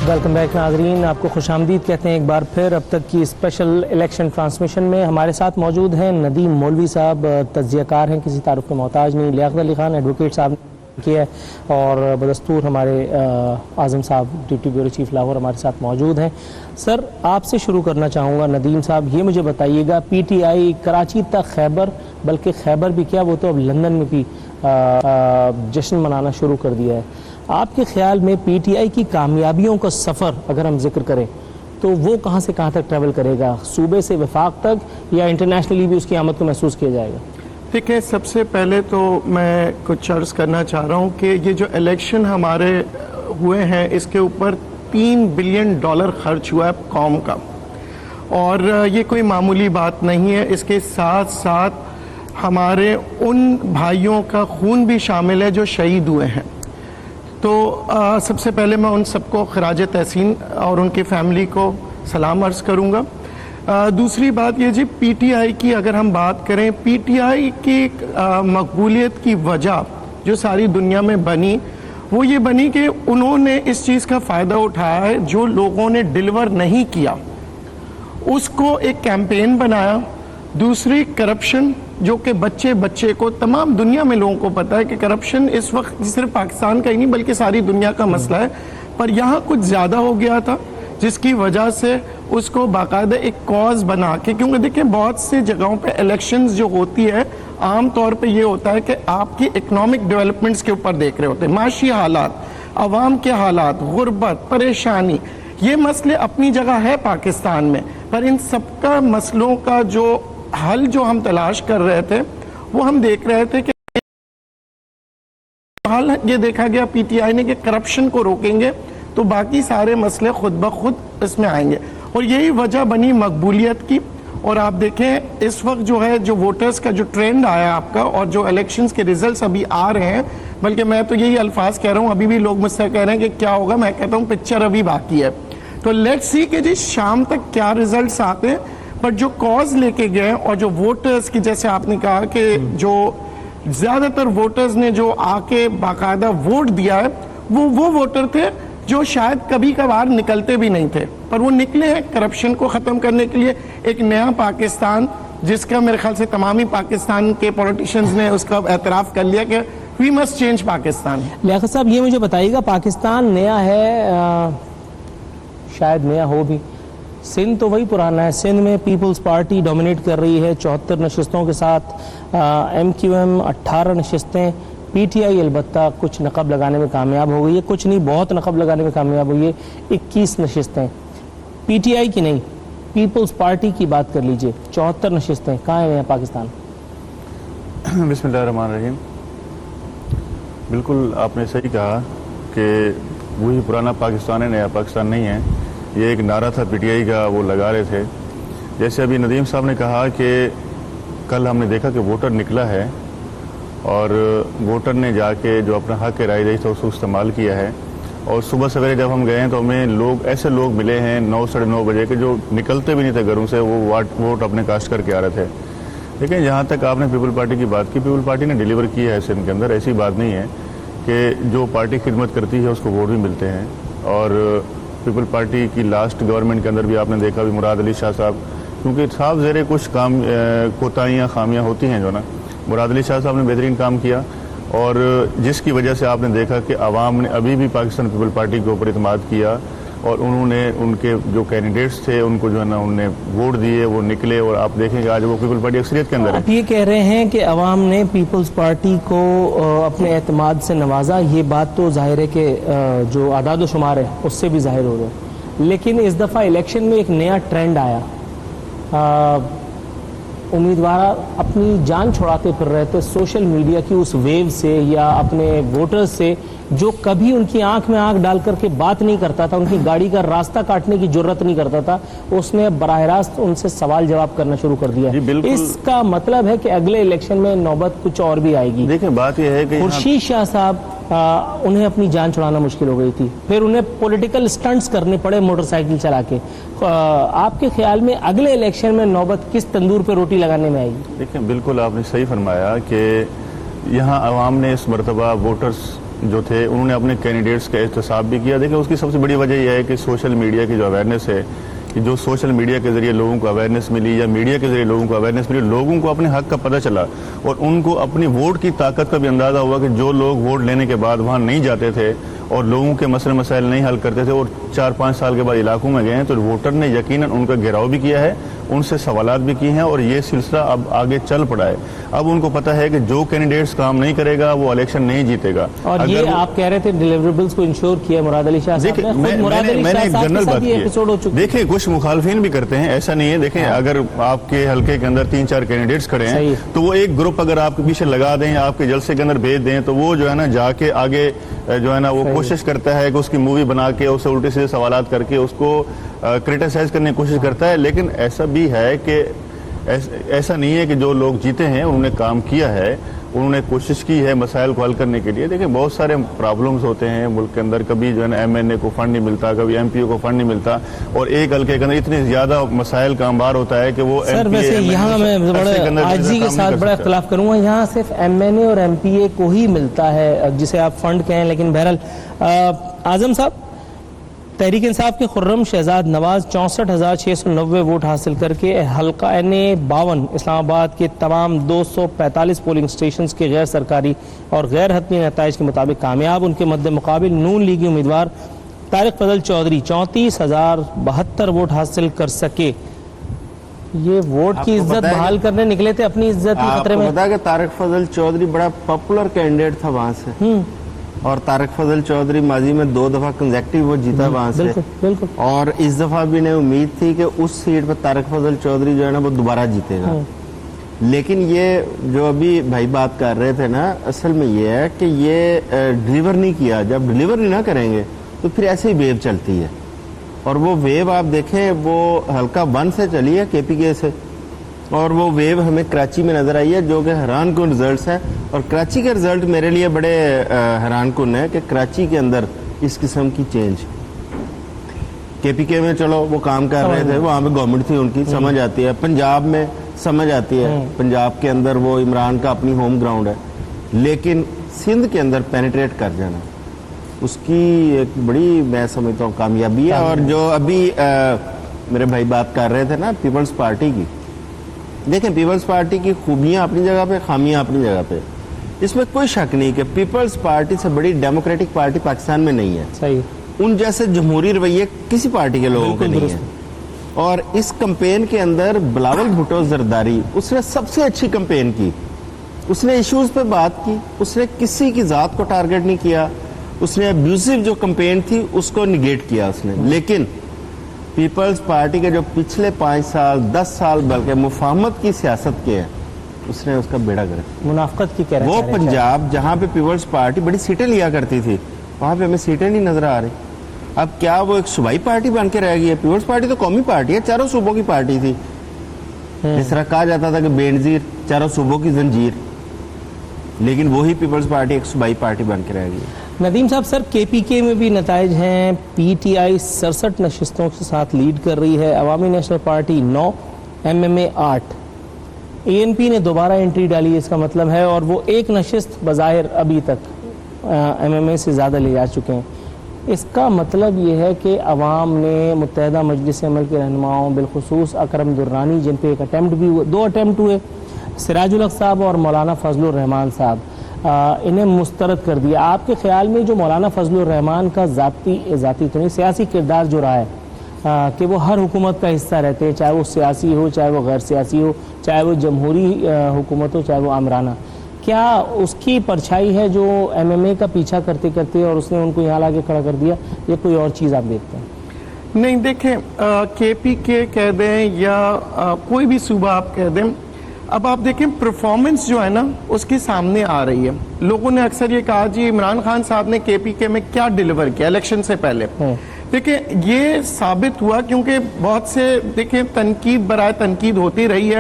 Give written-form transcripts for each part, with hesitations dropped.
Welcome back ناظرین، آپ کو خوش آمدید کہتے ہیں ایک بار پھر اب تک کی اسپیشل الیکشن ٹرانسمیشن میں۔ ہمارے ساتھ موجود ہیں ندیم مولوی صاحب، تجزیہ کار ہیں، کسی تعارف کے محتاج نہیں۔ لیاقت علی خان ایڈوکیٹ صاحب نے کیا ہے، اور بدستور ہمارے اعظم صاحب ڈپٹی بیورو چیف لاہور ہمارے ساتھ موجود ہیں۔ سر، آپ سے شروع کرنا چاہوں گا۔ ندیم صاحب، یہ مجھے بتائیے گا، پی ٹی آئی کراچی تک خیبر، بلکہ خیبر بھی کیا، وہ تو اب لندن میں بھی جشن منانا شروع کر دیا ہے۔ آپ کے خیال میں پی ٹی آئی کی کامیابیوں کا سفر اگر ہم ذکر کریں تو وہ کہاں سے کہاں تک ٹریول کرے گا؟ صوبے سے وفاق تک، یا انٹرنیشنلی بھی اس کی آمد کو محسوس کیا جائے گا؟ دیکھیں، سب سے پہلے تو میں کچھ عرض کرنا چاہ رہا ہوں کہ یہ جو الیکشن ہمارے ہوئے ہیں، اس کے اوپر $3 بلین خرچ ہوا ہے قوم کا، اور یہ کوئی معمولی بات نہیں ہے۔ اس کے ساتھ ساتھ ہمارے ان بھائیوں کا خون بھی شامل ہے جو شہید ہوئے ہیں۔ تو سب سے پہلے میں ان سب کو خراج تحسین اور ان کی فیملی کو سلام عرض کروں گا۔ دوسری بات یہ جی، پی ٹی آئی کی اگر ہم بات کریں، پی ٹی آئی کی مقبولیت کی وجہ جو ساری دنیا میں بنی، وہ یہ بنی کہ انہوں نے اس چیز کا فائدہ اٹھایا ہے، جو لوگوں نے ڈیلیور نہیں کیا اس کو ایک کیمپین بنایا۔ دوسری، کرپشن، جو کہ بچے کو، تمام دنیا میں لوگوں کو پتا ہے کہ کرپشن اس وقت صرف پاکستان کا ہی نہیں بلکہ ساری دنیا کا مسئلہ ہے، پر یہاں کچھ زیادہ ہو گیا تھا، جس کی وجہ سے اس کو باقاعدہ ایک کاز بنا کے، کیونکہ دیکھیں بہت سی جگہوں پہ الیکشنز جو ہوتی ہے عام طور پہ یہ ہوتا ہے کہ آپ کی اکنامک ڈیولپمنٹس کے اوپر دیکھ رہے ہوتے ہیں، معاشی حالات، عوام کے حالات، غربت، پریشانی، یہ مسئلے اپنی جگہ ہے پاکستان میں، پر ان سب کا مسئلوں کا جو حل جو ہم تلاش کر رہے تھے، وہ ہم دیکھ رہے تھے کہ حل یہ دیکھا گیا پی ٹی آئی نے کہ کرپشن کو روکیں گے تو باقی سارے مسئلے خود بخود اس میں آئیں گے، اور یہی وجہ بنی مقبولیت کی۔ اور آپ دیکھیں اس وقت جو ہے، جو ووٹرز کا جو ٹرینڈ آیا آپ کا، اور جو الیکشنز کے ریزلٹس ابھی آ رہے ہیں، بلکہ میں تو یہی الفاظ کہہ رہا ہوں، ابھی بھی لوگ مجھ سے کہہ رہے ہیں کہ کیا ہوگا، میں کہتا ہوں پکچر ابھی باقی ہے، تو لیٹس سی کہ جی شام تک کیا ریزلٹس آتے ہیں۔ پر جو کاز لے کے گئے اور جو ووٹرز کی، جیسے آپ نے کہا کہ جو زیادہ تر ووٹرز نے جو آ کے باقاعدہ ووٹ دیا ہے، وہ ووٹر تھے جو شاید کبھی کبھار نکلتے بھی نہیں تھے، پر وہ نکلے ہیں کرپشن کو ختم کرنے کے لیے، ایک نیا پاکستان، جس کا میرے خیال سے تمامی پاکستان کے پولیٹیشینز نے اس کا اعتراف کر لیا کہ وی مسٹ چینج پاکستان۔ لیاقت صاحب، یہ مجھے بتائیے گا، پاکستان نیا ہے، شاید نیا ہو بھی، سندھ تو وہی پرانا ہے، سندھ میں پیپلز پارٹی ڈومینیٹ کر رہی ہے 74 نشستوں کے ساتھ، ایم کیو ایم 18 نشستیں، پی ٹی آئی البتہ کچھ نقب لگانے میں کامیاب ہو گئی ہے، کچھ نہیں بہت نقب لگانے میں کامیاب ہوئی ہے، 21 نشستیں۔ پی ٹی آئی کی نہیں، پیپلز پارٹی کی بات کر لیجئے، 74 نشستیں، کہاں ہیں پاکستان؟ بسم اللہ الرحمن الرحیم۔ بالکل آپ نے صحیح کہا کہ وہی پرانا پاکستان ہے، نیا پاکستان نہیں ہے، یہ ایک نعرہ تھا پی ٹی آئی کا، وہ لگا رہے تھے۔ جیسے ابھی ندیم صاحب نے کہا کہ کل ہم نے دیکھا کہ ووٹر نکلا ہے، اور ووٹر نے جا کے جو اپنا حق رائے دہی تھا اس کو استعمال کیا ہے، اور صبح سویرے جب ہم گئے ہیں تو ہمیں ایسے لوگ ملے ہیں 9 ساڑھے 9 بجے کے، جو نکلتے بھی نہیں تھے گھروں سے، وہ ووٹ اپنے کاسٹ کر کے آ رہے تھے۔ لیکن جہاں تک آپ نے پیپل پارٹی کی بات کی، پیپل پارٹی نے ڈیلیور کیا ہے سندھ کے اندر، ایسی بات نہیں ہے کہ جو پارٹی خدمت کرتی ہے اس کو ووٹ بھی ملتے ہیں، اور پیپل پارٹی کی لاسٹ گورنمنٹ کے اندر بھی آپ نے دیکھا بھی مراد علی شاہ صاحب، کیونکہ صاحب زیر کچھ کام کوتاہیاں خامیاں ہوتی ہیں جو نا، مراد علی شاہ صاحب نے بہترین کام کیا، اور جس کی وجہ سے آپ نے دیکھا کہ عوام نے ابھی بھی پاکستان پیپل پارٹی کے اوپر اعتماد کیا، اور انہوں نے ان کے جو کینڈیڈیٹس تھے ان کو جو ہے نا انہوں نے ووٹ دیے، وہ نکلے، اور آپ دیکھیں کہ آج وہ پیپل پارٹی اکثریت کے اندر ہے۔ آپ یہ کہہ رہے ہیں کہ عوام نے پیپلز پارٹی کو اپنے اعتماد سے نوازا، یہ بات تو ظاہر ہے کہ جو اعداد و شمار ہے اس سے بھی ظاہر ہو رہا ہے، لیکن اس دفعہ الیکشن میں ایک نیا ٹرینڈ آیا، امیدوار اپنی جان چھڑاتے پھر رہے تھے سوشل میڈیا کی اس ویو سے، یا اپنے ووٹرز سے جو کبھی ان کی آنکھ میں آنکھ ڈال کر کے بات نہیں کرتا تھا، ان کی گاڑی کا راستہ کاٹنے کی جرت نہیں کرتا تھا، اس نے براہ راست ان سے سوال جواب کرنا شروع کر دیا۔ اس کا مطلب ہے کہ اگلے الیکشن میں نوبت کچھ اور بھی آئے گی۔ دیکھیں بات یہ ہے کہ خورشید شاہ صاحب انہیں اپنی جان چھڑانا مشکل ہو گئی تھی، پھر انہیں پولیٹیکل سٹنٹس کرنے پڑے موٹر سائیکل چلا کے۔ آپ کے خیال میں اگلے الیکشن میں نوبت کس تندور پہ روٹی لگانے میں آئے گی؟ دیکھیں بالکل آپ نے صحیح فرمایا کہ یہاں عوام نے اس مرتبہ ووٹرز جو تھے انہوں نے اپنے کینڈیڈیٹس کا احتساب بھی کیا. دیکھیں اس کی سب سے بڑی وجہ یہ ہے کہ سوشل میڈیا کی جو اویئرنیس ہے, کہ جو سوشل میڈیا کے ذریعے لوگوں کو اویئرنیس ملی یا میڈیا کے ذریعے لوگوں کو اویئرنیس ملی, لوگوں کو اپنے حق کا پتہ چلا اور ان کو اپنی ووٹ کی طاقت کا بھی اندازہ ہوا کہ جو لوگ ووٹ لینے کے بعد وہاں نہیں جاتے تھے اور لوگوں کے مسئلے مسائل نہیں حل کرتے تھے اور 4-5 سال کے بعد علاقوں میں گئے ہیں, تو ووٹر نے یقیناً ان کا گھیراؤ بھی کیا ہے, ان سے سوالات بھی کیے ہیں اور یہ سلسلہ اب آگے چل پڑا ہے. اب ان کو پتہ ہے کہ جو کینڈیڈیٹس کام نہیں کرے گا وہ الیکشن نہیں جیتے گا. اور یہ آپ کہہ رہے تھے ڈیلیوریبلز کو انشور کیا مراد علی شاہ صاحب نے, خود مراد علی شاہ صاحب کے ساتھ یہ ایپیسوڈ ہو چکا ہے. دیکھیں کچھ مخالفین بھی کرتے ہیں, ایسا نہیں ہے. دیکھیں اگر آپ کے حلقے کے اندر 3-4 کینڈیڈیٹس کھڑے ہیں تو وہ ایک گروپ اگر آپ کے پیچھے لگا دیں, آپ کے جلسے کے اندر بھیج دیں, تو وہ جو ہے نا جا کے آگے جو ہے نا وہ کوشش کرتا ہے کہ اس کی مووی بنا کے اسے الٹے سیدھے سوالات کر کے اس کو کرٹیسائز کرنے کی کوشش کرتا ہے. لیکن ایسا بھی ہے کہ ایسا نہیں ہے کہ جو لوگ جیتے ہیں انہوں نے کام کیا ہے, انہوں نے کوشش کی ہے مسائل کو حل کرنے کے لیے. دیکھیں بہت سارے پرابلمز ہوتے ہیں ملک کے اندر, کبھی جو ہے نا ایم این اے کو فنڈ نہیں ملتا, کبھی ایم پی او کو فنڈ نہیں ملتا, اور ایک حلقے کے اندر اتنے زیادہ مسائل کا انبار ہوتا ہے کہ وہ سر ویسے یہاں میں بڑے عاجزی کے ساتھ بڑا اختلاف کروں گا, یہاں صرف ایم این اے اور ایم پی اے کو ہی ملتا ہے جسے آپ فنڈ کہیں. لیکن بہرحال اعظم صاحب, تحریک انصاف کے خرم شہزاد نواز 64,690 ووٹ حاصل کر کے حلقہ N52 اسلام آباد کے تمام 245 پولنگ سٹیشنز کے غیر سرکاری اور غیر حتمی نتائج کے مطابق کامیاب. ان کے مد مقابل نون لیگی امیدوار طارق فضل چودھری 34,072 ووٹ حاصل کر سکے. یہ ووٹ کی عزت بحال کرنے نکلے تھے, اپنی عزت کی خطرے میں. آپ کو پتا کہ طارق فضل چودھری بڑا پاپولر کینڈیڈیٹ تھا وہاں سے, اور طارق فضل چودھری ماضی میں 2 دفعہ کنزیکٹیو وہ جیتا وہاں سے, اور اس دفعہ بھی انہیں امید تھی کہ اس سیٹ پہ طارق فضل چودھری جو ہے نا وہ دوبارہ جیتے گا. لیکن یہ جو ابھی بھائی بات کر رہے تھے نا, اصل میں یہ ہے کہ یہ ڈیلیور نہیں کیا. جب ڈیلیور نہیں نہ کریں گے تو پھر ایسے ہی ویو چلتی ہے, اور وہ ویو آپ دیکھیں وہ حلقہ 1 سے چلی ہے کے پی کے سے, اور وہ ویو ہمیں کراچی میں نظر آئی ہے جو کہ حیران کن رزلٹس ہیں. اور کراچی کے رزلٹ میرے لیے بڑے حیران کن ہے کہ کراچی کے اندر اس قسم کی چینج. کے پی کے میں چلو وہ کام کر رہے تھے, وہاں پہ گورنمنٹ تھی ان کی, سمجھ آتی ہے. پنجاب میں سمجھ آتی ہے, پنجاب کے اندر وہ عمران کا اپنی ہوم گراؤنڈ ہے. لیکن سندھ کے اندر پینیٹریٹ کر جانا اس کی ایک بڑی میں سمجھتا ہوں کامیابی ہے. اور جو ابھی میرے بھائی بات کر رہے تھے نا پیپلز پارٹی کی, دیکھیں پیپلز پارٹی کی خوبیاں اپنی جگہ پہ, خامیاں اپنی جگہ پہ. اس میں کوئی شک نہیں کہ پیپلز پارٹی سے بڑی ڈیموکریٹک پارٹی پاکستان میں نہیں ہے. صحیح, ان جیسے جمہوری رویے کسی پارٹی کے لوگوں کے نہیں ہیں. اور اس کمپین کے اندر بلاول بھٹو زرداری, اس نے سب سے اچھی کمپین کی. اس نے ایشوز پہ بات کی, اس نے کسی کی ذات کو ٹارگٹ نہیں کیا, اس نے ابیوزو جو کمپین تھی اس کو نگیٹ کیا اس نے. لیکن پیپلز پارٹی کے جو پچھلے 5 سال 10 سال بلکہ مفاہمت کی سیاست کے ہیں, اس نے اس کا بیڑا گرک. منافقت کی کہہ رہے ہیں وہ پنجاب جہاں پہ پیپلز پارٹی بڑی سیٹیں لیا کرتی تھی, وہاں پہ ہمیں سیٹیں نہیں نظر آ رہی. اب کیا وہ ایک صوبائی پارٹی بن کے رہ گئی ہے؟ پیپلز پارٹی تو قومی پارٹی ہے, 4 صوبوں کی پارٹی تھی. اس طرح کہا جاتا تھا کہ بے نظیر 4 صوبوں کی زنجیر, لیکن وہی پیپلز پارٹی ایک صوبائی پارٹی بن کے رہ گئی. ندیم صاحب, سر کے پی کے میں بھی نتائج ہیں. پی ٹی آئی 67 نشستوں کے ساتھ لیڈ کر رہی ہے, عوامی نیشنل پارٹی 9, ایم ایم اے 8, اے این پی نے دوبارہ انٹری ڈالی, اس کا مطلب ہے, اور وہ ایک نشست بظاہر ابھی تک ایم ایم اے سے زیادہ لے جا چکے ہیں. اس کا مطلب یہ ہے کہ عوام نے متحدہ مجلس عمل کے رہنماؤں بالخصوص اکرم درانی, جن پہ ایک اٹیمپٹ بھی ہوئے, 2 اٹیمپٹ ہوئے, سراج الحق صاحب اور مولانا فضل الرحمان صاحب, انہیں مسترد کر دیا. آپ کے خیال میں جو مولانا فضل الرحمان کا ذاتی تو نہیں سیاسی کردار جو رہا ہے کہ وہ ہر حکومت کا حصہ رہتے ہیں, چاہے وہ سیاسی ہو, چاہے وہ غیر سیاسی ہو, چاہے وہ جمہوری حکومت ہو, چاہے وہ آمرانہ, کیا اس کی پرچھائی ہے جو ایم ایم اے کا پیچھا کرتے کرتے اور اس نے ان کو یہاں لا کے کھڑا کر دیا, یا کوئی اور چیز آپ دیکھتے ہیں؟ نہیں, دیکھیں کے پی کے کہہ دیں یا کوئی بھی صوبہ آپ کہہ دیں, اب آپ دیکھیں پرفارمنس جو ہے نا اس کی سامنے آ رہی ہے. لوگوں نے اکثر یہ کہا جی عمران خان صاحب نے کے پی کے میں کیا ڈیلیور کیا الیکشن سے پہلے. دیکھیں یہ ثابت ہوا کیونکہ بہت سے دیکھیں تنقید برائے تنقید ہوتی رہی ہے.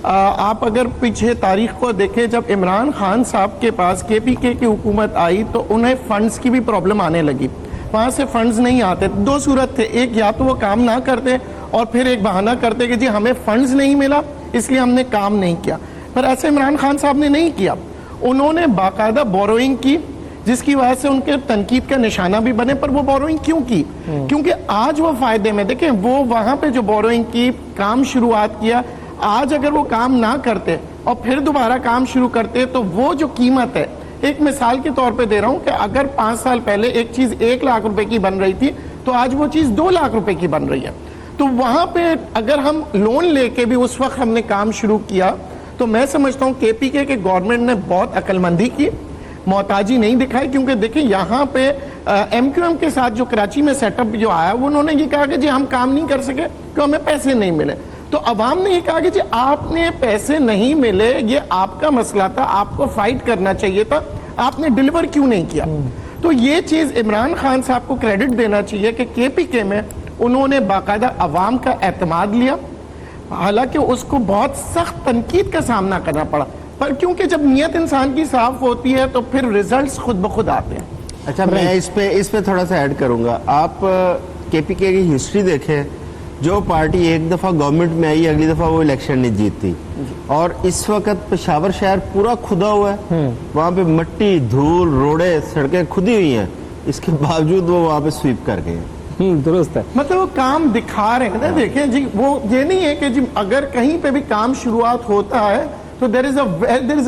آپ اگر پیچھے تاریخ کو دیکھیں, جب عمران خان صاحب کے پاس کے پی کے کی حکومت آئی تو انہیں فنڈز کی بھی پرابلم آنے لگی. وہاں سے فنڈز نہیں آتے. 2 صورت تھے, ایک یا تو وہ کام نہ کرتے اور پھر ایک بہانہ کرتے کہ جی ہمیں فنڈز نہیں ملا اس لیے ہم نے کام نہیں کیا. پر ایسے عمران خان صاحب نے نہیں کیا, انہوں نے باقاعدہ بوروئنگ کی. جس کی وجہ سے ان کے تنقید کا نشانہ بھی بنے. پر وہ بوروئنگ کیوں کی؟ کیونکہ آج وہ فائدے میں دیکھیں وہ وہاں پہ جو بوروئنگ کی کام شروعات کیا, آج اگر وہ کام نہ کرتے اور پھر دوبارہ کام شروع کرتے تو وہ جو قیمت ہے, ایک مثال کے طور پہ دے رہا ہوں کہ اگر 5 سال پہلے ایک چیز 1 لاکھ روپے کی بن رہی تھی تو آج وہ چیز 2 لاکھ روپے کی بن رہی ہے. تو وہاں پہ اگر ہم لون لے کے بھی اس وقت ہم نے کام شروع کیا تو میں سمجھتا ہوں کے پی کے گورنمنٹ نے بہت عقل مندی کی, محتاجی نہیں دکھائی. کیونکہ دیکھیں یہاں پہ ایم کیو ایم کے ساتھ جو کراچی میں سیٹ اپ جو آیا, انہوں نے یہ کہا کہ جی ہم کام نہیں کر سکے کہ ہمیں پیسے نہیں ملے. تو عوام نے یہ کہا کہ جی آپ نے پیسے نہیں ملے, یہ آپ کا مسئلہ تھا, آپ کو فائٹ کرنا چاہیے تھا, آپ نے ڈیلیور کیوں نہیں کیا. تو یہ چیز عمران خان صاحب کو کریڈٹ دینا چاہیے کہ کے پی کے میں انہوں نے باقاعدہ عوام کا اعتماد لیا, حالانکہ اس کو بہت سخت تنقید کا سامنا کرنا پڑا, پر کیونکہ جب نیت انسان کی صاف ہوتی ہے تو پھر ریزلٹس خود بخود آتے ہیں. اچھا میں اس پہ تھوڑا سا ایڈ کروں گا. آپ کے پی کے کی ہسٹری دیکھیں, جو پارٹی ایک دفعہ گورنمنٹ میں آئی اگلی دفعہ وہ الیکشن نہیں جیتتی, اور اس وقت پشاور شہر پورا کھدا ہوا ہے, وہاں پہ مٹی دھول روڑے سڑکیں کھدی ہوئی ہیں, اس کے باوجود وہ وہاں پہ سویپ کر گئے. درست ہے, مطلب وہ کام دکھا رہے ہیں نا. دیکھیں جی وہ یہ نہیں ہے کہ جی اگر کہیں پہ بھی کام شروعات ہوتا ہے تو there is a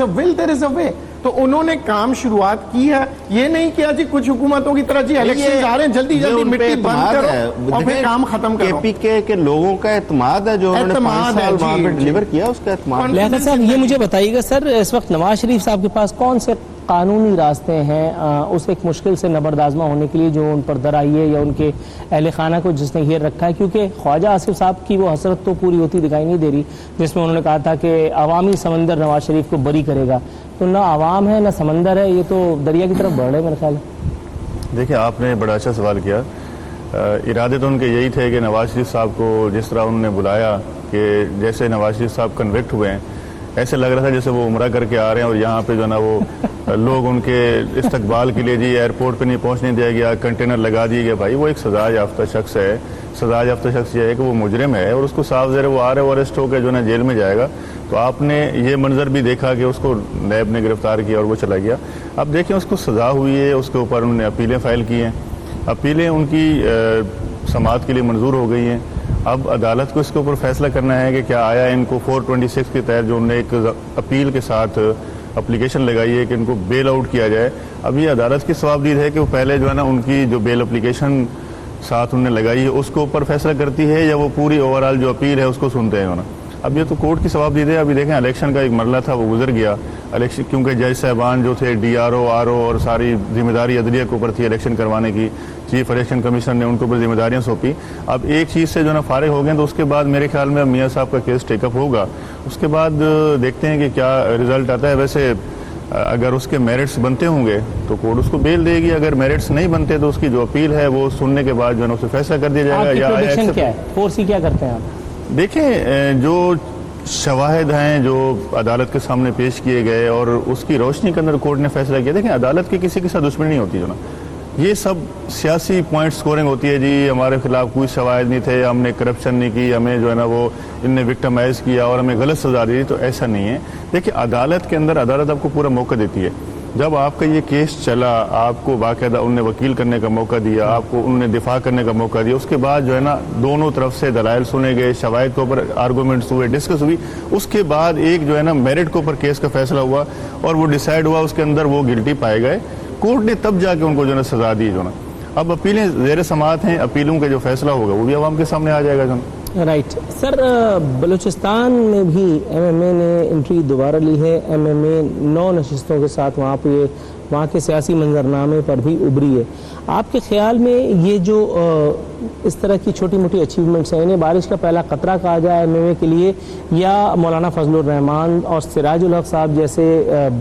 will, there is a way. تو انہوں نے کام شروعات کی ہے, یہ نہیں کیا جی کچھ حکومتوں کی طرح جی الیکشن آ رہے ہیں جلدی جلدی مٹی بند کرو اور پھر کام ختم کرو. کے پی کے لوگوں کا اعتماد ہے جو انہوں نے 5 سال وہاں پہ ڈیلیور کیا, اس کا اعتماد. لیاقت صاحب یہ مجھے بتائیے گا سر, اس وقت نواز شریف صاحب کے پاس کون سے قانونی راستے ہیں اس ایک مشکل سے نبردآزما ہونے کے لیے جو ان پر در آئی ہے یا ان کے اہل خانہ کو جس نے گھیر رکھا ہے؟ کیونکہ خواجہ آصف صاحب کی وہ حسرت تو پوری ہوتی دکھائی نہیں دے رہی جس میں انہوں نے کہا تھا کہ عوامی سمندر نواز شریف کو بری کرے گا. تو نہ عوام ہے نہ سمندر ہے, یہ تو دریا کی طرف بڑھ رہے میرے خیال ہے. دیکھیں آپ نے بڑا اچھا سوال کیا. ارادے تو ان کے یہی تھے کہ نواز شریف صاحب کو جس طرح انہوں نے بلایا کہ جیسے نواز شریف صاحب کنوکٹ ہوئے ہیں ایسے لگ رہا تھا جیسے وہ عمرہ کر کے آ رہے ہیں, اور یہاں پہ جو ہے نا وہ لوگ ان کے استقبال کے لیے جی ایئرپورٹ پہ نہیں پہنچنے دیا گیا, کنٹینر لگا دیے گیا. بھائی وہ ایک سزا یافتہ شخص ہے, سزا یافتہ شخص یہ ہے کہ وہ مجرم ہے اور اس کو صاف ظاہر وہ آ رہا ہے, وہ اریسٹ ہو کے جو ہے نا جیل میں جائے گا. تو آپ نے یہ منظر بھی دیکھا کہ اس کو نیب نے گرفتار کیا اور وہ چلا گیا. اب دیکھیں اس کو سزا ہوئی ہے, اس کے اوپر انہوں نے اپیلیں فائل کی ہیں, اپیلیں ان کی سماعت کے لیے منظور ہو گئی ہیں. اب عدالت کو اس کے اوپر فیصلہ کرنا ہے کہ کیا آیا ان کو 426 کے تحت جو انہوں نے ایک اپیل کے ساتھ اپلیکیشن لگائی ہے کہ ان کو بیل آؤٹ کیا جائے. اب یہ عدالت کی ثوابدید ہے کہ وہ پہلے جو ہے نا ان کی جو بیل اپلیکیشن ساتھ انہوں نے لگائی ہے اس کے اوپر فیصلہ کرتی ہے یا وہ پوری اوور آل جو اپیل ہے اس کو سنتے ہیں نا. اب یہ تو کورٹ کی ثوابدید ہے. ابھی دیکھیں الیکشن کا ایک مرحلہ تھا وہ گزر گیا, الیکشن کیونکہ جج صاحبان جو تھے D R O R O اور ساری ذمہ داری عدلیہ کے اوپر تھی الیکشن کروانے کی, چیف الیکشن کمیشن نے ان کے اوپر ذمہ داریاں سونپی. اب ایک چیز سے جو ہے نا فارغ ہو گئے تو اس کے بعد میرے خیال میں میاں صاحب کا کیس ٹیک اپ ہوگا, اس کے بعد دیکھتے ہیں کہ کیا رزلٹ آتا ہے. ویسے اگر اس کے میرٹس بنتے ہوں گے تو کورٹ اس کو بیل دے گی, اگر میرٹس نہیں بنتے تو اس کی جو اپیل ہے وہ سننے کے بعد جو ہے نا اسے فیصلہ کر دیا جائے گا. یا کیا ہے 4C کیا کرتے ہیں آپ؟ دیکھیں جو شواہد ہیں جو عدالت کے سامنے پیش کیے گئے اور اس کی روشنی کے اندر کورٹ نے فیصلہ کیا. دیکھیں عدالت کی کسی کے ساتھ دشمنی نہیں ہوتی جو نا, یہ سب سیاسی پوائنٹ سکورنگ ہوتی ہے. جی ہمارے خلاف کوئی شواہد نہیں تھے, ہم نے کرپشن نہیں کی, ہمیں جو ہے نا وہ ان نے وکٹمائز کیا اور ہمیں غلط سزا دی, تو ایسا نہیں ہے. دیکھیں عدالت کے اندر عدالت آپ کو پورا موقع دیتی ہے. جب آپ کا یہ کیس چلا آپ کو باقاعدہ ان نے وکیل کرنے کا موقع دیا, آپ کو ان نے دفاع کرنے کا موقع دیا, اس کے بعد جو ہے نا دونوں طرف سے دلائل سنے گئے, شواہد کے اوپر آرگومنٹس ہوئے, ڈسکس ہوئی, اس کے بعد ایک جو ہے نا میرٹ کے اوپر کیس کا فیصلہ ہوا اور وہ ڈیسائیڈ ہوا, اس کے اندر وہ گلٹی پائے گئے. کورٹ نے تب جا کے ان کو جو ہے نا سزا دی جو نا. اب اپیلیں زیر سماعت ہیں, اپیلوں کا جو فیصلہ ہوگا وہ بھی عوام کے سامنے آ جائے گا جو نا. رائٹ سر, بلوچستان میں بھی ایم ایم اے نے انٹری دوبارہ لی ہے. ایم ایم اے 9 نشستوں کے ساتھ وہاں کے سیاسی منظرنامے پر بھی ابھری ہے. آپ کے خیال میں یہ جو اس طرح کی چھوٹی موٹی اچیومنٹس ہیں انہیں بارش کا پہلا قطرہ کہا جائے ایم ایم اے کے لیے, یا مولانا فضل الرحمان اور سراج الحق صاحب جیسے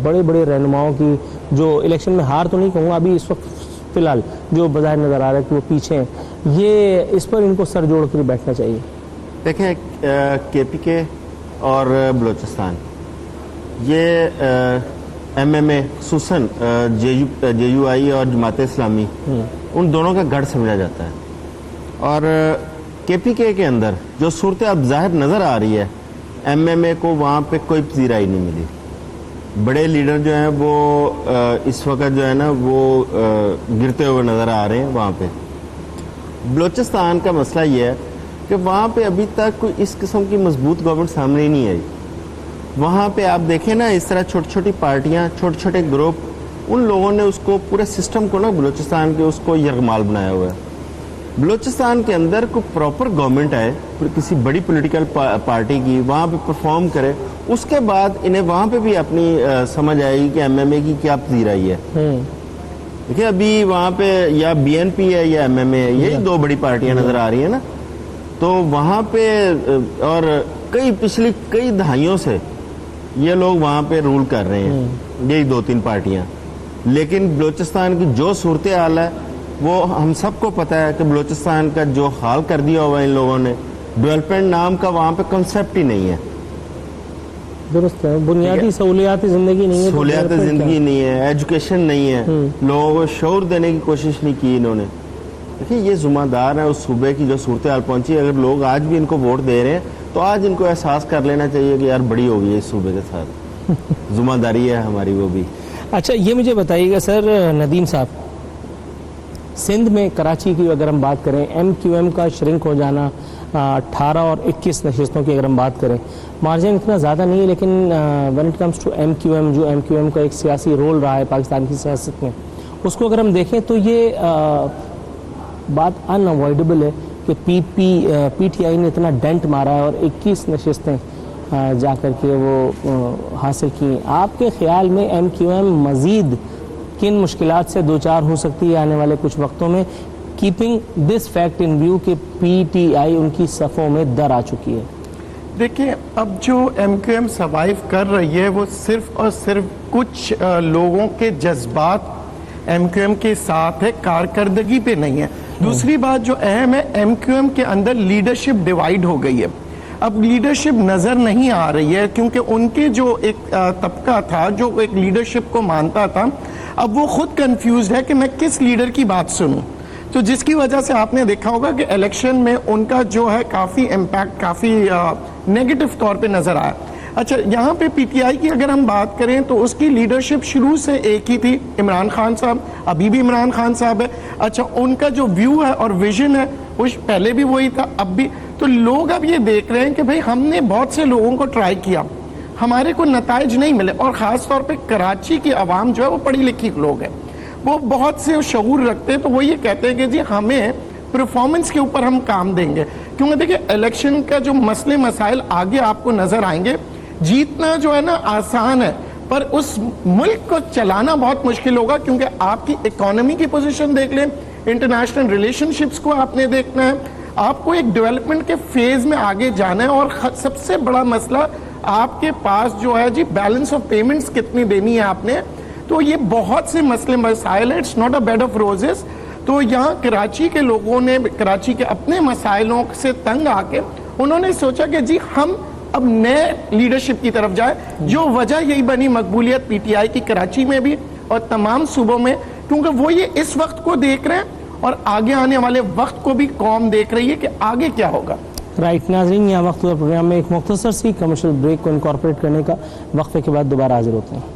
بڑے بڑے رہنماؤں کی جو الیکشن میں ہار تو نہیں کہوں گا ابھی اس وقت فی الحال جو بظاہر نظر آ رہا ہے کہ وہ پیچھے ہیں, یہ اس پر ان کو سر جوڑ کر بیٹھنا چاہیے؟ دیکھیں کے پی کے اور بلوچستان یہ ایم ایم اے خصوصاً جے یو آئی اور جماعت اسلامی ان دونوں کا گڑھ سمجھا جاتا ہے. اور کے پی کے اندر جو صورت اب ظاہر نظر آ رہی ہے, ایم ایم اے کو وہاں پہ کوئی پذیرائی نہیں ملی. بڑے لیڈر جو ہیں وہ اس وقت جو ہے نا وہ گرتے ہوئے نظر آ رہے ہیں وہاں پہ. بلوچستان کا مسئلہ یہ ہے کہ وہاں پہ ابھی تک کوئی اس قسم کی مضبوط گورنمنٹ سامنے ہی نہیں آئی. وہاں پہ آپ دیکھیں نا اس طرح چھوٹی چھوٹی پارٹیاں, چھوٹے چھوٹے گروپ, ان لوگوں نے اس کو پورے سسٹم کو نا بلوچستان کے اس کو یرغمال بنایا ہوا ہے. بلوچستان کے اندر کوئی پراپر گورنمنٹ آئے کسی بڑی پولیٹیکل پارٹی کی, وہاں پہ پرفارم کرے, اس کے بعد انہیں وہاں پہ بھی اپنی سمجھ آئے گی کہ ایم ایم اے کی کیا پذیرائی ہے. دیکھیں ابھی وہاں پہ یا بی این پی ہے یا ایم ایم اے, یہی دو بڑی پارٹیاں نظر آ رہی ہیں نا. تو وہاں پہ اور پچھلی کئی دہائیوں سے یہ لوگ وہاں پہ رول کر رہے ہیں, یہی 2-3 پارٹیاں. لیکن بلوچستان کی جو صورتحال ہے وہ ہم سب کو پتہ ہے کہ بلوچستان کا جو حال کر دیا ہوا ان لوگوں نے, ڈیولپمنٹ نام کا وہاں پہ کنسیپٹ ہی نہیں ہے. درست ہے, بنیادی سہولیات زندگی نہیں ہے, سہولیات زندگی نہیں ہے, ایجوکیشن نہیں ہے, لوگوں کو شعور دینے کی کوشش نہیں کی انہوں نے. دیکھیے یہ ذمہ دار ہے اس صوبے کی جو صورتحال پہنچی. اگر لوگ آج بھی ان کو ووٹ دے رہے ہیں تو آج ان کو احساس کر لینا چاہیے کہ یار بڑی ہو گئی ہے اس صوبے کے ساتھ, ذمہ داری ہے ہماری وہ بھی. اچھا یہ مجھے بتائیے گا سر ندیم صاحب, سندھ میں کراچی کی اگر ہم بات کریں, ایم کیو ایم کا شرنک ہو جانا, 18 اور 21 نشستوں کی اگر ہم بات کریں, مارجن اتنا زیادہ نہیں ہے, لیکن when it comes to M Q M, جو ایم کیو ایم کا ایک سیاسی رول رہا ہے پاکستان کی سیاست میں, اس کو اگر ہم دیکھیں تو یہ بات ان اوائڈیبل ہے کہ پی ٹی آئی نے اتنا ڈینٹ مارا ہے اور 21 نشستیں جا کر کے وہ حاصل کی. آپ کے خیال میں ایم کیو ایم مزید کن مشکلات سے دوچار ہو سکتی ہے آنے والے کچھ وقتوں میں, keeping this fact in view کہ پی ٹی آئی ان کی صفوں میں در آ چکی ہے؟ دیکھیں اب جو ایم کیو ایم سروائیو کر رہی ہے وہ صرف اور صرف کچھ لوگوں کے جذبات ایم کیو ایم کے ساتھ ہے, کارکردگی پہ نہیں ہے. دوسری بات جو اہم ہے, ایم کیو ایم کے اندر لیڈرشپ ڈیوائیڈ ہو گئی ہے. اب لیڈرشپ نظر نہیں آ رہی ہے کیونکہ ان کے جو ایک طبقہ تھا جو ایک لیڈرشپ کو مانتا تھا, اب وہ خود کنفیوزڈ ہے کہ میں کس لیڈر کی بات سنوں. تو جس کی وجہ سے آپ نے دیکھا ہوگا کہ الیکشن میں ان کا جو ہے کافی امپیکٹ کافی نیگیٹو طور پہ نظر آیا. اچھا یہاں پہ پی ٹی آئی کی اگر ہم بات کریں تو اس کی لیڈرشپ شروع سے ایک ہی تھی, عمران خان صاحب, ابھی بھی عمران خان صاحب ہے. اچھا ان کا جو ویو ہے اور ویژن ہے وہ پہلے بھی وہی تھا, اب بھی. تو لوگ اب یہ دیکھ رہے ہیں کہ بھئی ہم نے بہت سے لوگوں کو ٹرائی کیا, ہمارے کو نتائج نہیں ملے. اور خاص طور پہ کراچی کی عوام جو ہے وہ پڑھی لکھی لوگ ہیں, وہ بہت سے شعور رکھتے ہیں. تو وہ یہ کہتے ہیں کہ جی ہمیں پرفارمنس کے اوپر ہم کام دیں گے, کیونکہ دیکھیں الیکشن کا جو مسئلے مسائل آگے آپ کو نظر آئیں گے. جیتنا جو ہے نا آسان ہے, پر اس ملک کو چلانا بہت مشکل ہوگا, کیونکہ آپ کی اکانومی کی پوزیشن دیکھ لیں, انٹرنیشنل ریلیشن شپس کو آپ نے دیکھنا ہے, آپ کو ایک ڈیولپمنٹ کے فیز میں آگے جانا ہے. اور سب سے بڑا مسئلہ آپ کے پاس جو ہے جی بیلنس آف پیمنٹس کتنی دینی ہے آپ نے. تو یہ بہت سے مسئلے مسائل ہیں, it's not a bed of roses. تو یہاں کراچی کے لوگوں نے کراچی کے اپنے مسائلوں سے تنگ آ کے انہوں نے سوچا کہ جی ہم اب نئے لیڈرشپ کی طرف جائے. جو وجہ یہی بنی مقبولیت پی ٹی آئی کی کراچی میں بھی اور تمام صوبوں میں, کیونکہ وہ یہ اس وقت کو دیکھ رہے ہیں اور آگے آنے والے وقت کو بھی قوم دیکھ رہی ہے کہ آگے کیا ہوگا. رائٹ ناظرین, یہاں وقت ہوا پروگرام میں ایک مختصر سی کمرشل بریک کو انکارپوریٹ کرنے کا. وقفے کے بعد دوبارہ حاضر ہوتے ہیں.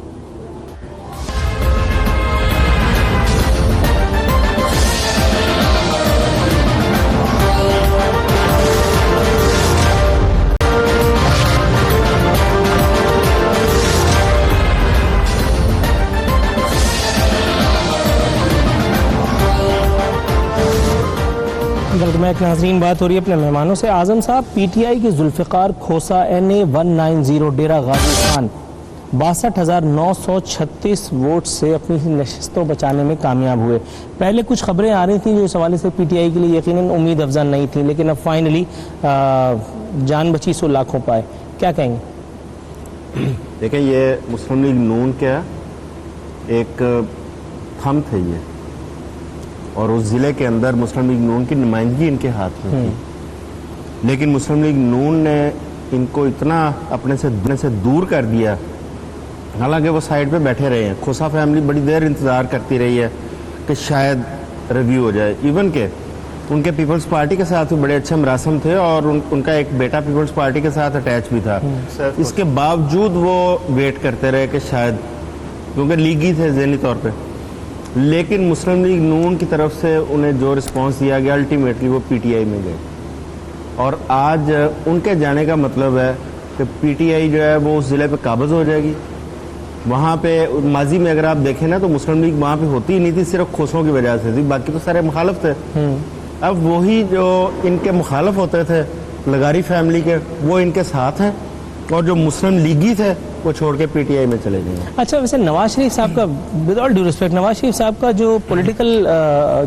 ناظرین, بات ہو رہی ہے اپنے مہمانوں سے. اعظم صاحب, پی ٹی آئی کے ذوالفقار کھوسا NA 190 ڈیرہ غازی خان 62,936 ووٹ سے اپنی نشستوں بچانے میں کامیاب ہوئے. پہلے کچھ خبریں آ رہی تھیں جو اس حوالے سے پی ٹی آئی کے لیے یقیناً امید افزا نہیں تھیں, لیکن اب فائنلی جان بچی سو لاکھوں پائے. کیا کہیں گے؟ دیکھیں یہ مسلم لیگ نون کا ایک تھم تھے یہ, اور اس ضلع کے اندر مسلم لیگ نون کی نمائندگی ان کے ہاتھ میں تھی. لیکن مسلم لیگ نون نے ان کو اتنا اپنے سے دور کر دیا, حالانکہ وہ سائڈ پہ بیٹھے رہے ہیں. کھوسا فیملی بڑی دیر انتظار کرتی رہی ہے کہ شاید ریویو ہو جائے. ایون کہ ان کے پیپلز پارٹی کے ساتھ بھی بڑے اچھے مراسم تھے اور ان کا ایک بیٹا پیپلز پارٹی کے ساتھ اٹیچ بھی تھا. اس کے باوجود وہ ویٹ کرتے رہے کہ شاید, کیونکہ لیگی تھے ذہنی طور پہ, لیکن مسلم لیگ نون کی طرف سے انہیں جو رسپانس دیا گیا الٹیمیٹلی وہ پی ٹی آئی میں گئے. اور آج ان کے جانے کا مطلب ہے کہ پی ٹی آئی جو ہے وہ اس ضلع پہ قابض ہو جائے گی. وہاں پہ ماضی میں اگر آپ دیکھیں نا تو مسلم لیگ وہاں پہ ہوتی ہی نہیں تھی, صرف کھوسروں کی وجہ سے تھی, باقی تو سارے مخالف تھے. اب وہی جو ان کے مخالف ہوتے تھے لغاری فیملی کے, وہ ان کے ساتھ ہیں, اور جو مسلم لیگی تھے وہ چھوڑ کے پی ٹی آئی میں چلے گئے. اچھا, ویسے نواز شریف صاحب کا, with all due respect, Nawaz Sharif صاحب کا جو پولیٹیکل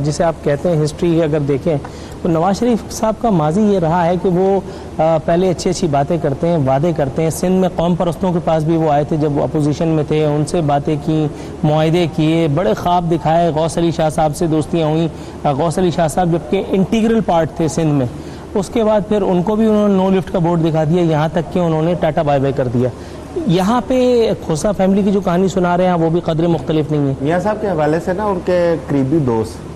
جسے آپ کہتے ہیں ہسٹری اگر دیکھیں تو نواز شریف صاحب کا ماضی یہ رہا ہے کہ وہ پہلے اچھی باتیں کرتے ہیں, وعدے کرتے ہیں. سندھ میں قوم پرستوں کے پاس بھی وہ آئے تھے جب وہ اپوزیشن میں تھے, ان سے باتیں کی, معاہدے کیے, بڑے خواب دکھائے. غوث علی شاہ صاحب سے دوستیاں ہوئیں. غوث علی شاہ صاحب جبکہ انٹیگرل پارٹ تھے سندھ میں, اس کے بعد پھر ان کو بھی انہوں نے نو لفٹ کا بورڈ دکھا دیا, یہاں تک کہ انہوں نے ٹاٹا بائی بائی کر دیا. یہاں پہ کھوسا فیملی کی جو کہانی سنا رہے ہیں وہ بھی قدرے مختلف نہیں ہے. میاں صاحب کے حوالے سے نا ان کے قریبی دوست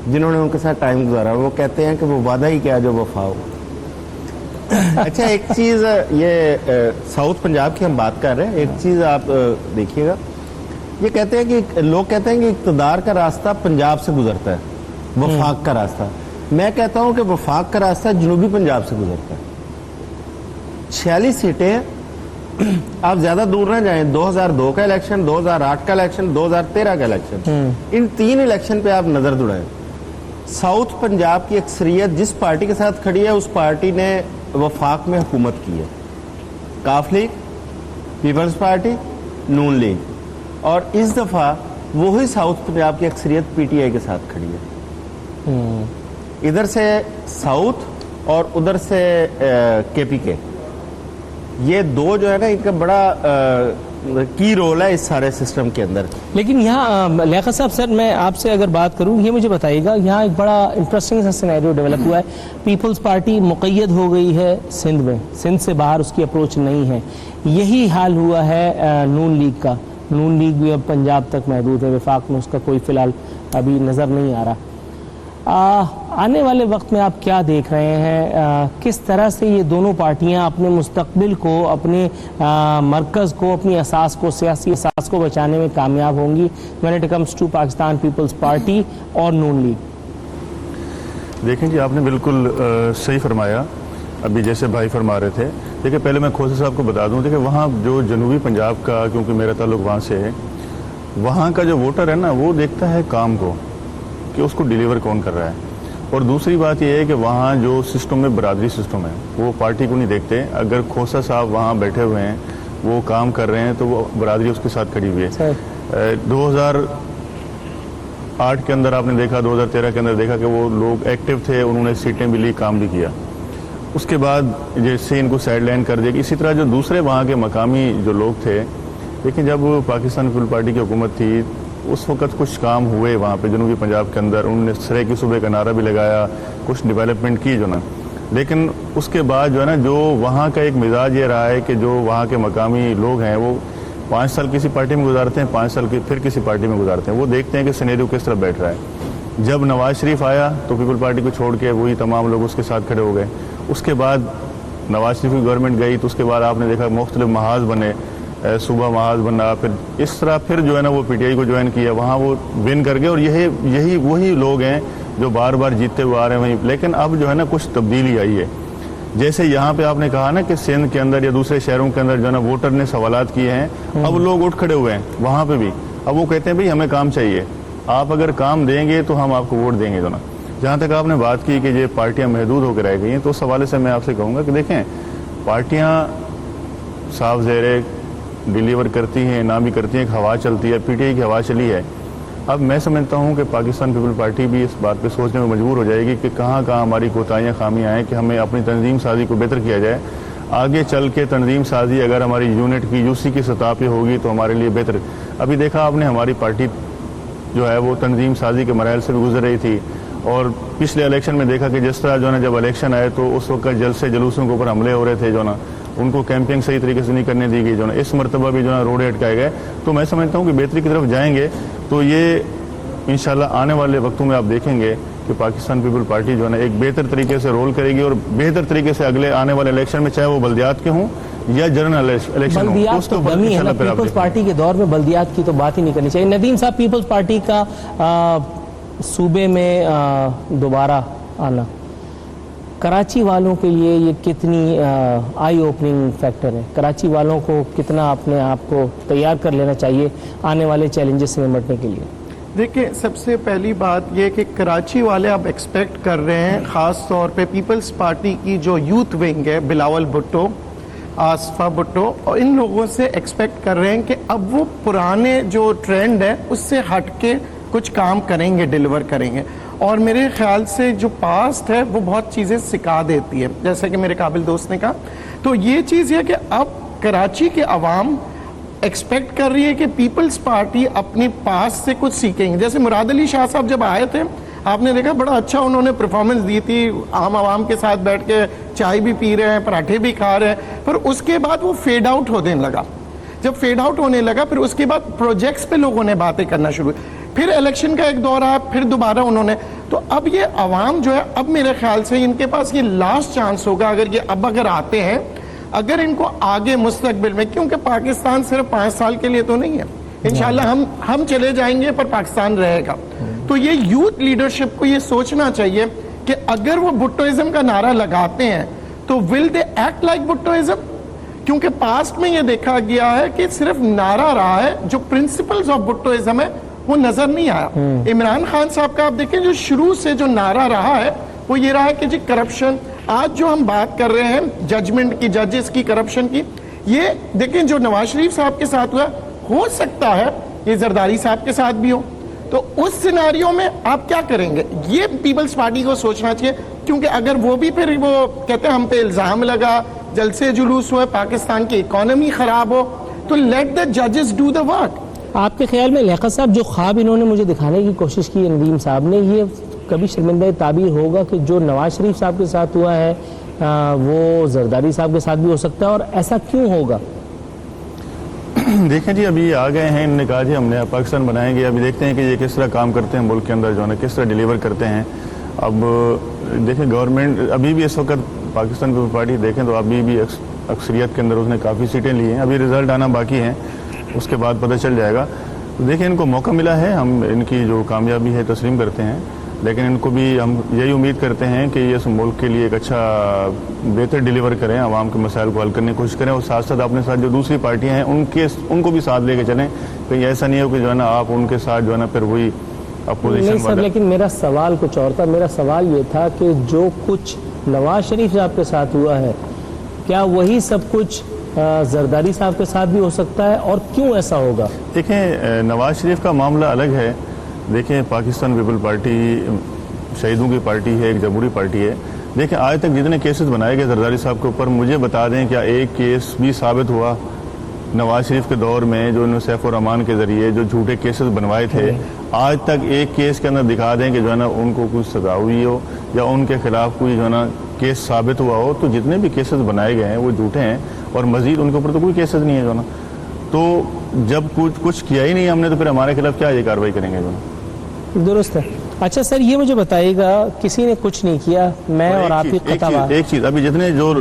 جنہوں نے ان کے ساتھ ٹائم گزارا وہ کہتے ہیں کہ وہ وعدہ ہی کیا جو وفا ہو. اچھا, ایک چیز یہ ساؤتھ پنجاب کی ہم بات کر رہے ہیں, ایک چیز آپ دیکھیے گا, یہ کہتے ہیں کہ لوگ کہتے ہیں کہ اقتدار کا راستہ پنجاب سے گزرتا ہے, وفاق کا راستہ. میں کہتا ہوں کہ وفاق کا راستہ جنوبی پنجاب سے گزرتا ہے. 46 سیٹیں, آپ زیادہ دور نہ جائیں, 2002 کا الیکشن, 2008 کا الیکشن, 2013 کا الیکشن, ان 3 الیکشن پہ آپ نظر دوڑائیں. ساؤتھ پنجاب کی اکثریت جس پارٹی کے ساتھ کھڑی ہے اس پارٹی نے وفاق میں حکومت کی ہے. کاف لیگ, پیپلز پارٹی, نون لیگ. اور اس دفعہ وہی ساؤتھ پنجاب کی اکثریت پی ٹی آئی کے ساتھ کھڑی ہے. ادھر سے ساؤتھ اور ادھر سے کے پی کے, یہ دو جو ہے نا ان کا بڑا کی رول ہے اس سارے سسٹم کے اندر. لیکن یہاں لیاقت صاحب, سر میں آپ سے اگر بات کروں, یہ مجھے بتائیے گا, یہاں ایک بڑا انٹرسٹنگ سا سینیریو ڈیولپ ہوا ہے. پیپلز پارٹی مقید ہو گئی ہے سندھ میں, سندھ سے باہر اس کی اپروچ نہیں ہے. یہی حال ہوا ہے نون لیگ کا. نون لیگ بھی اب پنجاب تک محدود ہے, وفاق میں اس کا کوئی فی الحال ابھی نظر نہیں آ رہا. آنے والے وقت میں آپ کیا دیکھ رہے ہیں, کس طرح سے یہ دونوں پارٹیاں اپنے مستقبل کو, اپنے مرکز کو, اپنی اساس کو, سیاسی اساس کو بچانے میں کامیاب ہوں گی when it comes to Pakistan Peoples Party اور نون لیگ؟ دیکھیں جی, آپ نے بالکل صحیح فرمایا. ابھی جیسے بھائی فرما رہے تھے, دیکھیں پہلے میں کھوسا صاحب کو بتا دوں کہ وہاں جو جنوبی پنجاب کا, کیونکہ میرا تعلق وہاں سے ہے, وہاں کا جو ووٹر ہے نا وہ دیکھتا ہے کام کو کہ اس کو ڈیلیور کون کر رہا ہے. اور دوسری بات یہ ہے کہ وہاں جو سسٹم ہے برادری سسٹم ہے, وہ پارٹی کو نہیں دیکھتے. اگر کھوسا صاحب وہاں بیٹھے ہوئے ہیں, وہ کام کر رہے ہیں, تو وہ برادری اس کے ساتھ کھڑی ہوئی ہے. 2008 کے اندر آپ نے دیکھا, 2013 کے اندر دیکھا کہ وہ لوگ ایکٹیو تھے, انہوں نے سیٹیں بھی لی, کام بھی کیا. اس کے بعد جیسے ان کو سائڈ لائن کر دیا. اسی طرح جو دوسرے وہاں کے مقامی جو لوگ تھے, لیکن جب پاکستان پیپل پارٹی کی حکومت تھی اس وقت کچھ کام ہوئے وہاں پہ جنوبی پنجاب کے اندر. انہوں نے سرے کی صوبے کا نعرہ بھی لگایا, کچھ ڈیولپمنٹ کی جو نا. لیکن اس کے بعد جو ہے نا, جو وہاں کا ایک مزاج یہ رہا ہے کہ جو وہاں کے مقامی لوگ ہیں وہ 5 سال کسی پارٹی میں گزارتے ہیں, 5 سال پھر کسی پارٹی میں گزارتے ہیں. وہ دیکھتے ہیں کہ سینیریو کس طرح بیٹھ رہا ہے. جب نواز شریف آیا تو پیپل پارٹی کو چھوڑ کے وہی تمام لوگ اس کے ساتھ کھڑے ہو گئے. اس کے بعد نواز شریف کی گورنمنٹ گئی تو اس کے بعد آپ نے دیکھا مختلف محاذ بنے, صوبہ محاذ بنا, پھر اس طرح پھر جو ہے نا وہ پی ٹی آئی کو جوائن کیا, وہاں وہ ون کر گئے. اور یہی وہی لوگ ہیں جو بار بار جیتتے ہوئے آ رہے ہیں وہیں. لیکن اب جو ہے نا کچھ تبدیلی آئی ہے. جیسے یہاں پہ آپ نے کہا نا کہ سندھ کے اندر یا دوسرے شہروں کے اندر جو ہے نا ووٹر نے سوالات کیے ہیں, اب لوگ اٹھ کھڑے ہوئے ہیں وہاں پہ بھی. اب وہ کہتے ہیں بھئی ہمیں کام چاہیے, آپ اگر کام دیں گے تو ہم آپ کو ووٹ دیں گے جو نا. جہاں تک آپ نے بات کی کہ یہ پارٹیاں محدود ہو کے رہ گئی ہیں, تو اس حوالے سے میں آپ سے کہوں گا کہ دیکھیں پارٹیاں صاف زیرے ڈیلیور کرتی ہیں, نہ بھی کرتی ہیں, ایک ہوا چلتی ہے. پی ٹی آئی کی ہوا چلی ہے. اب میں سمجھتا ہوں کہ پاکستان پیپل پارٹی بھی اس بات پہ سوچنے میں مجبور ہو جائے گی کہ کہاں کہاں ہماری کوتاہیاں خامیاں ہیں, کہ ہمیں اپنی تنظیم سازی کو بہتر کیا جائے. آگے چل کے تنظیم سازی اگر ہماری یونٹ کی یو سی کی سطح پہ ہوگی تو ہمارے لیے بہتر. ابھی دیکھا آپ نے ہماری پارٹی جو ہے وہ تنظیم سازی کے مراحل سے بھی گزر رہی تھی. اور پچھلے الیکشن میں دیکھا کہ جس طرح جو ہے نا جب الیکشن آئے تو اس وقت جلسے جلوسوں کے اوپر حملے ہو رہے تھے جو نا, ان کو کیمپنگ صحیح طریقے سے نہیں کرنے دی گئی جو نا. اس مرتبہ بھی جو نا روڈ اٹکائے گئے. تو میں سمجھتا ہوں کہ بہتری کی طرف جائیں گے تو یہ انشاءاللہ آنے والے وقتوں میں آپ دیکھیں گے کہ پاکستان پیپل پارٹی جو ہے نا ایک بہتر طریقے سے رول کرے گی اور بہتر طریقے سے اگلے آنے والے الیکشن میں چاہے وہ بلدیات کے ہوں یا جنرل الیکشن ہوں بلدیات تو کمی ہے نا، پیپلز پارٹی کے دور میں بلدیات کی تو بات ہی نہیں کرنی چاہیے. ندیم صاحب، پیپلز پارٹی کا صوبے میں دوبارہ آنا کراچی والوں کے لیے یہ کتنی آئی اوپننگ فیکٹر ہے؟ کراچی والوں کو کتنا اپنے آپ کو تیار کر لینا چاہیے آنے والے چیلنجز سے نمٹنے کے لیے؟ دیکھیں، سب سے پہلی بات یہ کہ کراچی والے اب ایکسپیکٹ کر رہے ہیں، خاص طور پہ پیپلز پارٹی کی جو یوتھ ونگ ہے، بلاول بھٹو، آصفہ بھٹو، اور ان لوگوں سے ایکسپیکٹ کر رہے ہیں کہ اب وہ پرانے جو ٹرینڈ ہے اس سے ہٹ کے کچھ کام کریں گے، ڈیلیور کریں گے. اور میرے خیال سے جو پاسٹ ہے وہ بہت چیزیں سکھا دیتی ہے، جیسے کہ میرے قابل دوست نے کہا. تو یہ چیز یہ کہ اب کراچی کے عوام ایکسپیکٹ کر رہی ہے کہ پیپلز پارٹی اپنے پاس سے کچھ سیکھیں گے. جیسے مراد علی شاہ صاحب جب آئے تھے، آپ نے دیکھا بڑا اچھا انہوں نے پرفارمنس دی تھی، عام عوام کے ساتھ بیٹھ کے چائے بھی پی رہے ہیں، پراٹھے بھی کھا رہے ہیں. پر اس کے بعد وہ فیڈ آؤٹ ہونے لگا. جب فیڈ آؤٹ ہونے لگا پھر اس کے بعد پروجیکٹس پہ لوگوں نے باتیں کرنا شروع، پھر الیکشن کا ایک دور آیا، پھر دوبارہ انہوں نے. تو اب یہ عوام جو ہے، اب میرے خیال سے ان کے پاس یہ لاسٹ چانس ہوگا اگر آتے ہیں، اگر ان کو آگے مستقبل میں، کیونکہ پاکستان صرف 5 سال کے لیے تو نہیں ہے، انشاءاللہ ہم چلے جائیں گے پر پاکستان رہے گا. تو یہ یوتھ لیڈرشپ کو یہ سوچنا چاہیے کہ اگر وہ بھٹوازم کا نعرہ لگاتے ہیں تو ول دے ایکٹ لائک بھٹوازم؟ کیونکہ پاسٹ میں یہ دیکھا گیا ہے کہ صرف نعرہ رہا ہے، جو پرنسپلز آف بھٹوازم ہے وہ نظر نہیں آیا. عمران خان صاحب کا آپ دیکھیں جو شروع سے جو نعرہ رہا ہے وہ یہ رہا ہے کہ جی کرپشن. آج جو ہم بات کر رہے ہیں ججمنٹ کی، ججز کی، کرپشن کی، یہ دیکھیں جو نواز شریف صاحب کے ساتھ ہوا، ہو سکتا ہے یہ زرداری صاحب کے ساتھ بھی ہو. تو اس سیناریو میں آپ کیا کریں گے؟ یہ پیپلز پارٹی کو سوچنا چاہیے. کیونکہ اگر وہ بھی پھر وہ کہتے ہیں ہم پہ الزام لگا، جلسے جلوس ہوئے، پاکستان کی اکانومی خراب ہو، تو لیٹ دا ججز ڈو دا ورک. آپ کے خیال میں لیاقت صاحب جو خواب انہوں نے مجھے دکھانے کی کوشش کی ندیم صاحب نے، یہ کبھی شرمندہ تعبیر ہوگا کہ جو نواز شریف صاحب کے ساتھ ہوا ہے وہ زرداری صاحب کے ساتھ بھی ہو سکتا ہے، اور ایسا کیوں ہوگا؟ دیکھیں جی، ابھی آ گئے ہیں، انہوں نے کہا جی ہم نیا پاکستان بنائیں گے. ابھی دیکھتے ہیں کہ یہ کس طرح کام کرتے ہیں ملک کے اندر، جو ہے نا کس طرح ڈیلیور کرتے ہیں. اب دیکھیں گورنمنٹ ابھی بھی اس وقت پاکستان پیپل پارٹی دیکھیں تو ابھی بھی اکثریت کے اندر اس نے کافی سیٹیں لی ہیں. ابھی رزلٹ آنا باقی ہیں، اس کے بعد پتہ چل جائے گا. دیکھیں ان کو موقع ملا ہے، ہم ان کی جو کامیابی ہے تسلیم کرتے ہیں، لیکن ان کو بھی ہم یہی امید کرتے ہیں کہ یہ اس ملک کے لیے ایک اچھا بہتر ڈیلیور کریں، عوام کے مسائل کو حل کرنے کی کوشش کریں، اور ساتھ ساتھ اپنے ساتھ جو دوسری پارٹیاں ہیں ان کو بھی ساتھ لے کے چلیں. کہیں ایسا نہیں ہو کہ جو ہے نا آپ ان کے ساتھ جو ہے نا پھر وہی اپوزیشن نہیں سر، لیکن میرا سوال کچھ اور تھا. میرا سوال یہ تھا کہ جو کچھ نواز شریف صاحب کے ساتھ ہوا ہے، کیا وہی سب کچھ زرداری صاحب کے ساتھ بھی ہو سکتا ہے، اور کیوں ایسا ہوگا؟ دیکھیں نواز شریف کا معاملہ الگ ہے. دیکھیں پاکستان پیپل پارٹی شہیدوں کی پارٹی ہے، ایک جمہوری پارٹی ہے. دیکھیں آج تک جتنے کیسز بنائے گئے زرداری صاحب کے اوپر، مجھے بتا دیں کیا ایک کیس بھی ثابت ہوا نواز شریف کے دور میں جو انہوں نے سیف الرحمان کے ذریعے جو جھوٹے کیسز بنوائے تھے، آج تک ایک کیس کے اندر دکھا دیں کہ جو ہے نا ان کو کچھ سزا ہوئی ہو یا ان کے خلاف کوئی جو ہے نا کیس ثابت ہوا ہو؟ تو جتنے بھی کیسز بنائے گئے ہیں وہ جھوٹے ہیں، اور مزید ان کے اوپر تو کوئی کیسز نہیں ہے جو نا. تو جب کچھ کیا ہی نہیں ہم نے تو پھر ہمارے خلاف کیا یہ کارروائی کریں گے جو نا؟ درست ہے. اچھا سر، یہ مجھے بتائیے گا، کسی نے کچھ نہیں کیا، میں اور آپ ہی ایک چیز ابھی جتنے جو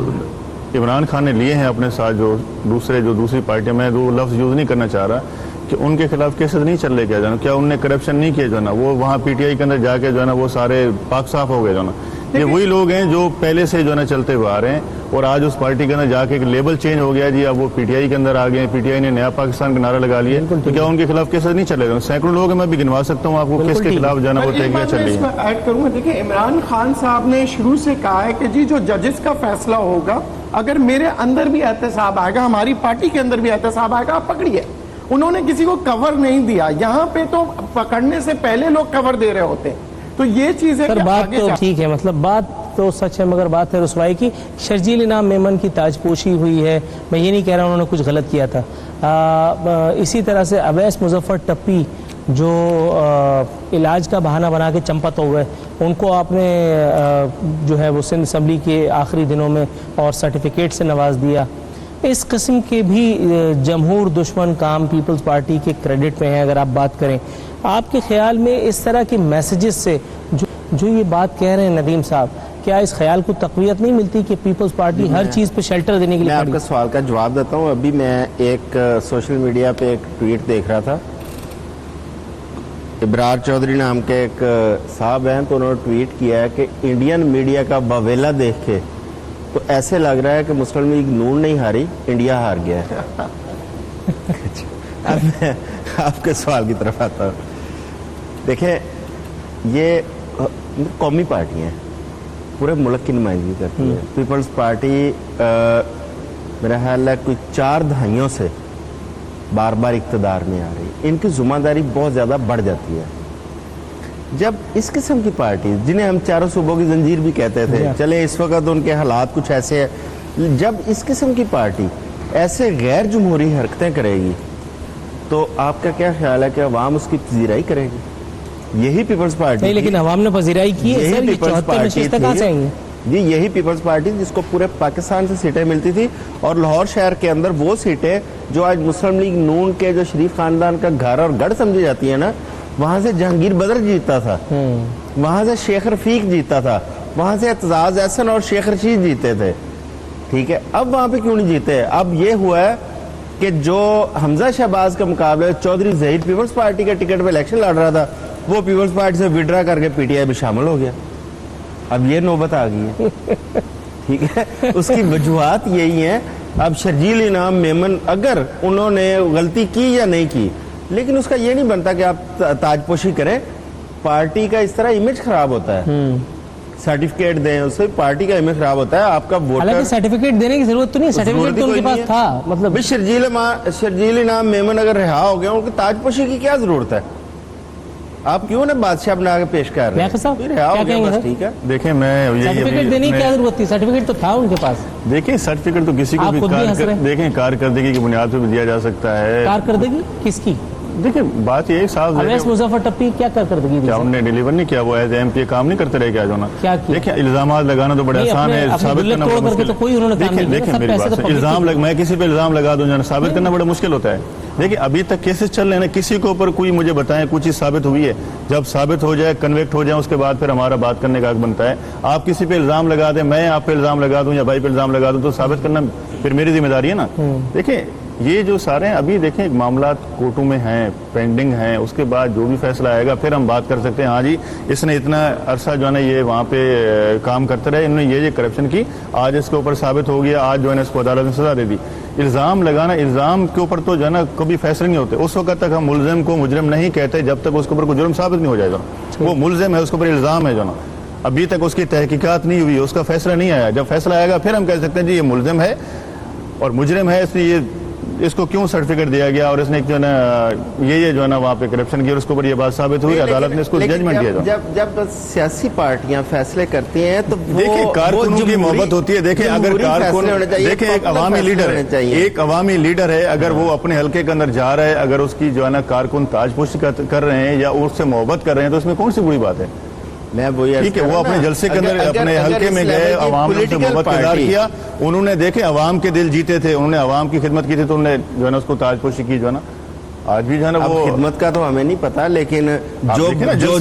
عمران خان نے لیے ہیں اپنے ساتھ جو دوسری پارٹیاں، میں وہ لفظ یوز نہیں کرنا چاہ رہا کہ ان کے خلاف کیسز نہیں چل رہے کیا جو نا، کیا انہوں نے کرپشن نہیں کیا جو نا، وہ وہاں پی ٹی آئی کے اندر جا کے جو ہے نا وہ سارے پاک صاف ہو گئے جو نا. یہ وہی لوگ ہیں جو پہلے سے جو ہے نا چلتے ہوئے آ رہے ہیں، اور آج اس پارٹی کے اندر جا کے ایک لیبل چینج ہو گیا جی، اب وہ پی ٹی آئی کے اندر آ گئے ہیں، پی ٹی آئی نے نیا پاکستان کا نعرہ لگا لیا. تو کیا ان کے خلاف کیسز نہیں چلے گا؟ سینکڑوں لوگ ہیں، میں بھی گنوا سکتا ہوں آپ کو کس کے خلاف جو ہے نا وہ تحقیق چل رہی ہے. ایڈ کروں گا. دیکھیں عمران خان صاحب نے شروع سے کہا ہے کہ جی جو ججز کا فیصلہ ہوگا، اگر میرے اندر بھی احتساب آئے گا، ہماری پارٹی کے اندر بھی احتساب آئے گا، آپ پکڑیے. انہوں نے کسی کو کور نہیں دیا. یہاں پہ تو پکڑنے سے پہلے لوگ کور دے رہے ہوتے ہیں. تو یہ چیز ہے سر، بات تو ٹھیک ہے، مطلب بات تو سچ ہے، مگر بات ہے رسوائی کی. شرجیل انعام میمن کی تاج پوشی ہوئی ہے، میں یہ نہیں کہہ رہا انہوں نے کچھ غلط کیا تھا. اسی طرح سے اویس مظفر ٹپی جو علاج کا بہانہ بنا کے چمپت ہو گئے، ان کو آپ نے جو ہے وہ سندھ اسمبلی کے آخری دنوں میں اور سرٹیفکیٹ سے نواز دیا. اس قسم کے بھی جمہور دشمن کام پیپلز پارٹی کے کریڈٹ میں ہیں. اگر آپ بات کریں، آپ کے خیال میں اس طرح کے میسیجز سے جو جو یہ بات کہہ رہے ہیں ندیم صاحب، کیا اس خیال کو تقویت نہیں ملتی کہ پیپلز پارٹی ہر چیز پہ شیلٹر دینے کے لیے میں آپ کھڑی کا سوال کا جواب دیتا ہوں. ابھی میں ایک سوشل میڈیا پہ ایک ٹویٹ دیکھ رہا تھا. ابرار چودھری نام کے ایک صاحب ہیں, تو انہوں نے ٹویٹ کیا ہے کہ انڈین میڈیا کا باویلا دیکھ کے تو ایسے لگ رہا ہے کہ مسلم لیگ نون نہیں ہاری, انڈیا ہار گیا ہے. اب میں آپ کے سوال کی طرف آتا ہوں. دیکھیں, یہ قومی پارٹی ہیں, پورے ملک کی نمائندگی کرتی ہے. پیپلز پارٹی میرا خیال ہے کوئی 4 دہائیوں سے بار بار اقتدار میں آ رہی. ان کی ذمہ داری بہت زیادہ بڑھ جاتی ہے. جب اس قسم کی پارٹی, جنہیں ہم چاروں صوبوں کی زنجیر بھی کہتے تھے, چلیں اس وقت ان کے حالات کچھ ایسے ہیں, جب اس قسم کی پارٹی ایسے غیر جمہوری حرکتیں کرے گی تو آپ کا کیا خیال ہے کہ عوام اس کی پذیرائی کرے گی؟ یہی پیپلز پارٹی نہیں, لیکن عوام نے پذیرائی کی ہے سر. یہ 74 نشستیں کہاں سے آئیں گے؟ جی, یہی پیپلز پارٹی جس کو پورے پاکستان سے سیٹیں ملتی تھی, اور لاہور شہر کے اندر وہ سیٹیں جو آج مسلم لیگ نون کے جو شریف خاندان کا گھر اور گڑھ سمجھی جاتی ہے نا, وہاں سے جہانگیر بدر جیتا تھا, وہاں سے شیخ رفیق جیتا تھا, وہاں سے اعتزاز احسن اور شیخ رشید جیتے تھے. ٹھیک ہے, اب وہاں پہ کیوں نہیں جیتے؟ اب یہ ہوا ہے کہ جو حمزہ شہباز کا مقابلہ چودھری ظہیر پیپلز پارٹی کے ٹکٹ پہ الیکشن لڑ رہا تھا, وہ پیپلز پارٹی سے وڈرا کر کے پی ٹی آئی میں شامل ہو گیا. اب یہ نوبت آ گئی ہے. ٹھیک ہے, اس کی وجوہات یہی ہیں. اب شرجیل انعام میمن اگر انہوں نے غلطی کی یا نہیں کی, لیکن اس کا یہ نہیں بنتا کہ آپ تاج پوشی کریں. پارٹی کا اس طرح امیج خراب ہوتا ہے. سرٹیفکیٹ دیں, اس سے پارٹی کا امیج خراب ہوتا ہے. آپ کا ووٹر, حالانکہ سرٹیفکیٹ دینے کی ضرورت تو نہیں, سرٹیفکیٹ تو ان کے پاس تھا. مطلب شرجیل انعام میمن اگر رہا ہو گیا, ان کی تاج پوشی کی کیا ضرورت ہے؟ آپ کیوں نہ بادشاہ بنا کے پیش کر رہے ہیں؟ رہا ہو گیا بس, ٹھیک ہے. دیکھیں, میں سرٹیفکیٹ دینے کی کیا ضرورت تھی؟ سرٹیفکیٹ تو تھا ان کے پاس. دیکھیں, سرٹیفکیٹ تو کسی کو بھی دیکھیں کارکردگی کی بنیاد پہ بھی دیا جا سکتا ہے. کارکردگی کس کی؟ دیکھیں, بات یہ صاحب اویس مظفر ٹپی کیا کارکردگی دی؟ کیا انہوں نے ڈیلیور نہیں کیا؟ وہ ایز ایم پی کام نہیں کرتے رہے کیا جو نا؟ دیکھیں, الزامات لگانا تو بڑے آسان ہے, ثابت کرنا بڑا مشکل ہے. دیکھیں میری بات سے, الزام میں کسی پہ الزام لگا دوں جو ثابت کرنا بڑا مشکل ہوتا ہے. دیکھیں, ابھی تک کیسز چل رہے ہیں, کسی کے اوپر کوئی مجھے بتائیں کچھ چیز ثابت ہوئی ہے. جب ثابت ہو جائے, کنویکٹ ہو جائے, اس کے بعد پھر ہمارا بات کرنے کا حق بنتا ہے. آپ کسی پہ الزام لگا دیں, میں آپ پہ الزام لگا دوں یا بھائی پہ الزام لگا دوں, تو ثابت کرنا پھر میری ذمہ داری ہے نا. دیکھیں, یہ جو سارے ہیں ابھی دیکھیں معاملات کورٹوں میں ہیں, پینڈنگ ہیں, اس کے بعد جو بھی فیصلہ آئے گا پھر ہم بات کر سکتے ہیں. ہاں جی, اس نے اتنا عرصہ جو ہے نا یہ وہاں پہ کام کرتے رہے, انہوں نے یہ کرپشن کی, آج اس کے اوپر ثابت ہو گیا, آج جو ہے نا اس کو عدالت نے سزا دے دی. الزام لگانا, الزام کے اوپر تو جو ہے نا کبھی فیصلے نہیں ہوتے. اس وقت تک ہم ملزم کو مجرم نہیں کہتے جب تک اس کے اوپر کوئی جرم ثابت نہیں ہو جائے گا. وہ ملزم ہے, اس کے اوپر الزام ہے جو نا, ابھی تک اس کی تحقیقات نہیں ہوئی, اس کا فیصلہ نہیں آیا. جب فیصلہ آئے گا پھر ہم کہہ سکتے ہیں جی یہ ملزم ہے اور مجرم ہے, اس لیے اس کو کیوں سرٹیفکیٹ دیا گیا اور اس نے جو ہے نا یہ جو ہے نا وہاں پہ کرپشن کی, اور اس کے اوپر یہ بات ثابت ہوئی, عدالت نے اس کو ججمنٹ دیا. جب سیاسی پارٹیاں فیصلے کرتی ہیں تو دیکھیں کارکنوں کی محبت ہوتی ہے. دیکھیں, اگر کارکن, دیکھیں ایک عوامی لیڈر ہے, ایک عوامی لیڈر ہے, اگر وہ اپنے حلقے کے اندر جا رہا ہے, اگر اس کی جو ہے نا کارکن تاج پوشی کر رہے ہیں یا اس سے محبت کر رہے ہیں, تو اس میں کون سی بری بات ہے؟ ٹھیک ہے, وہ اپنے جلسے کے اندر اپنے حلقے میں گئے, عوام نے محبت کا اظہار کیا, انہوں نے دیکھیں عوام کے دل جیتے تھے, انہوں نے عوام کی خدمت کی تھی, تو انہوں نے جو ہے نا اس کو تاج پوشی کی جو ہے نا. آج بھی جو ہے نا وہ خدمت کا تو ہمیں نہیں پتا, لیکن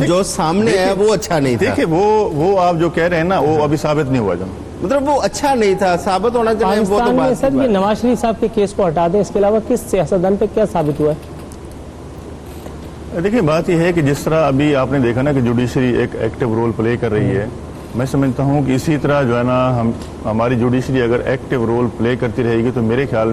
جو سامنے ہے وہ اچھا نہیں تھا. دیکھیں, وہ آپ جو کہہ رہے ہیں نا وہ ابھی ثابت نہیں ہوا, جو مطلب وہ اچھا نہیں تھا, ثابت ہونا چاہیے. پاکستان میں سر یہ نواز شریف صاحب کے کیس کو ہٹا دیں, اس کے علاوہ کس سیاستدان پہ کیا ثابت ہوا ہے؟ دیکھیں, بات یہ ہے کہ جس طرح ابھی آپ نے دیکھا نا کہ جوڈیشری ایک ایکٹیو رول پلے کر رہی ہے, میں سمجھتا ہوں کہ اسی طرح جو ہے نا ہماری جوڈیشری اگر ایکٹیو رول پلے کرتی رہے گی تو میرے خیال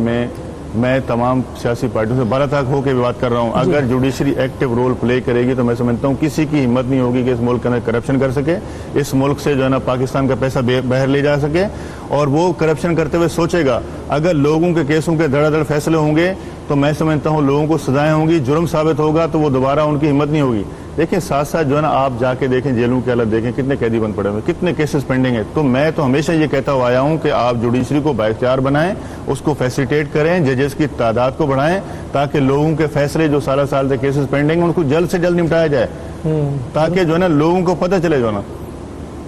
میں تمام سیاسی پارٹیوں سے بالاتر ہو کے بھی بات کر رہا ہوں, اگر جوڈیشری ایکٹیو رول پلے کرے گی تو میں سمجھتا ہوں کسی کی ہمت نہیں ہوگی کہ اس ملک کے اندر کرپشن کر سکے, اس ملک سے جو ہے نا پاکستان کا پیسہ باہر لے جا سکے. اور وہ کرپشن کرتے ہوئے سوچے گا اگر لوگوں کے کیسوں کے دھڑا دھڑ فیصلے ہوں گے تو میں سمجھتا ہوں لوگوں کو سزائیں ہوں گی, جرم ثابت ہوگا تو وہ دوبارہ ان کی ہمت نہیں ہوگی. دیکھیں, ساتھ ساتھ جو ہے نا آپ جا کے دیکھیں جیلوں کی حالت دیکھیں, کتنے قیدی بند پڑے ہوئے, کتنے کیسز پینڈنگ ہیں. تو میں تو ہمیشہ یہ کہتا ہوا آیا ہوں کہ آپ جوڈیشری کو بااختیار بنائیں, اس کو فیسیلیٹیٹ کریں, ججز کی تعداد کو بڑھائیں, تاکہ لوگوں کے فیصلے جو سال سال سے کیسز پینڈنگ ہیں ان کو جلد سے جلد نمٹایا جائے, تاکہ جو ہے نا لوگوں کو پتہ چلے جو نا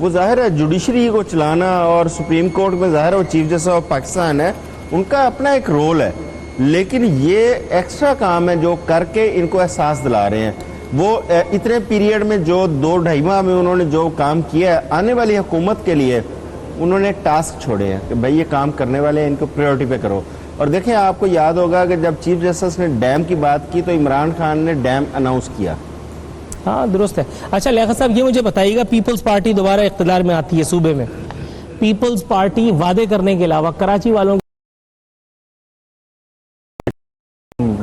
وہ ظاہر ہے جوڈیشری کو چلانا اور سپریم کورٹ میں ظاہر ہے وہ چیف جسٹس آف پاکستان ہے، ان کا اپنا ایک رول ہے، لیکن یہ ایکسٹرا کام ہے جو کر کے ان کو احساس دلا رہے ہیں۔ وہ اتنے پیریڈ میں جو 2-2.5 ماہ میں انہوں نے جو کام کیا ہے، آنے والی حکومت کے لیے انہوں نے ٹاسک چھوڑے ہیں کہ بھائی یہ کام کرنے والے ہیں، ان کو پریورٹی پہ کرو۔ اور دیکھیں آپ کو یاد ہوگا کہ جب چیف جسٹس نے ڈیم کی بات کی تو عمران خان نے ڈیم اناؤنس کیا۔ ہاں درست ہے۔ اچھا لیاقت صاحب یہ مجھے بتائیے گا، پیپلز پارٹی دوبارہ اقتدار میں آتی ہے صوبے میں، پیپلز پارٹی وعدے کرنے کے علاوہ کراچی والوں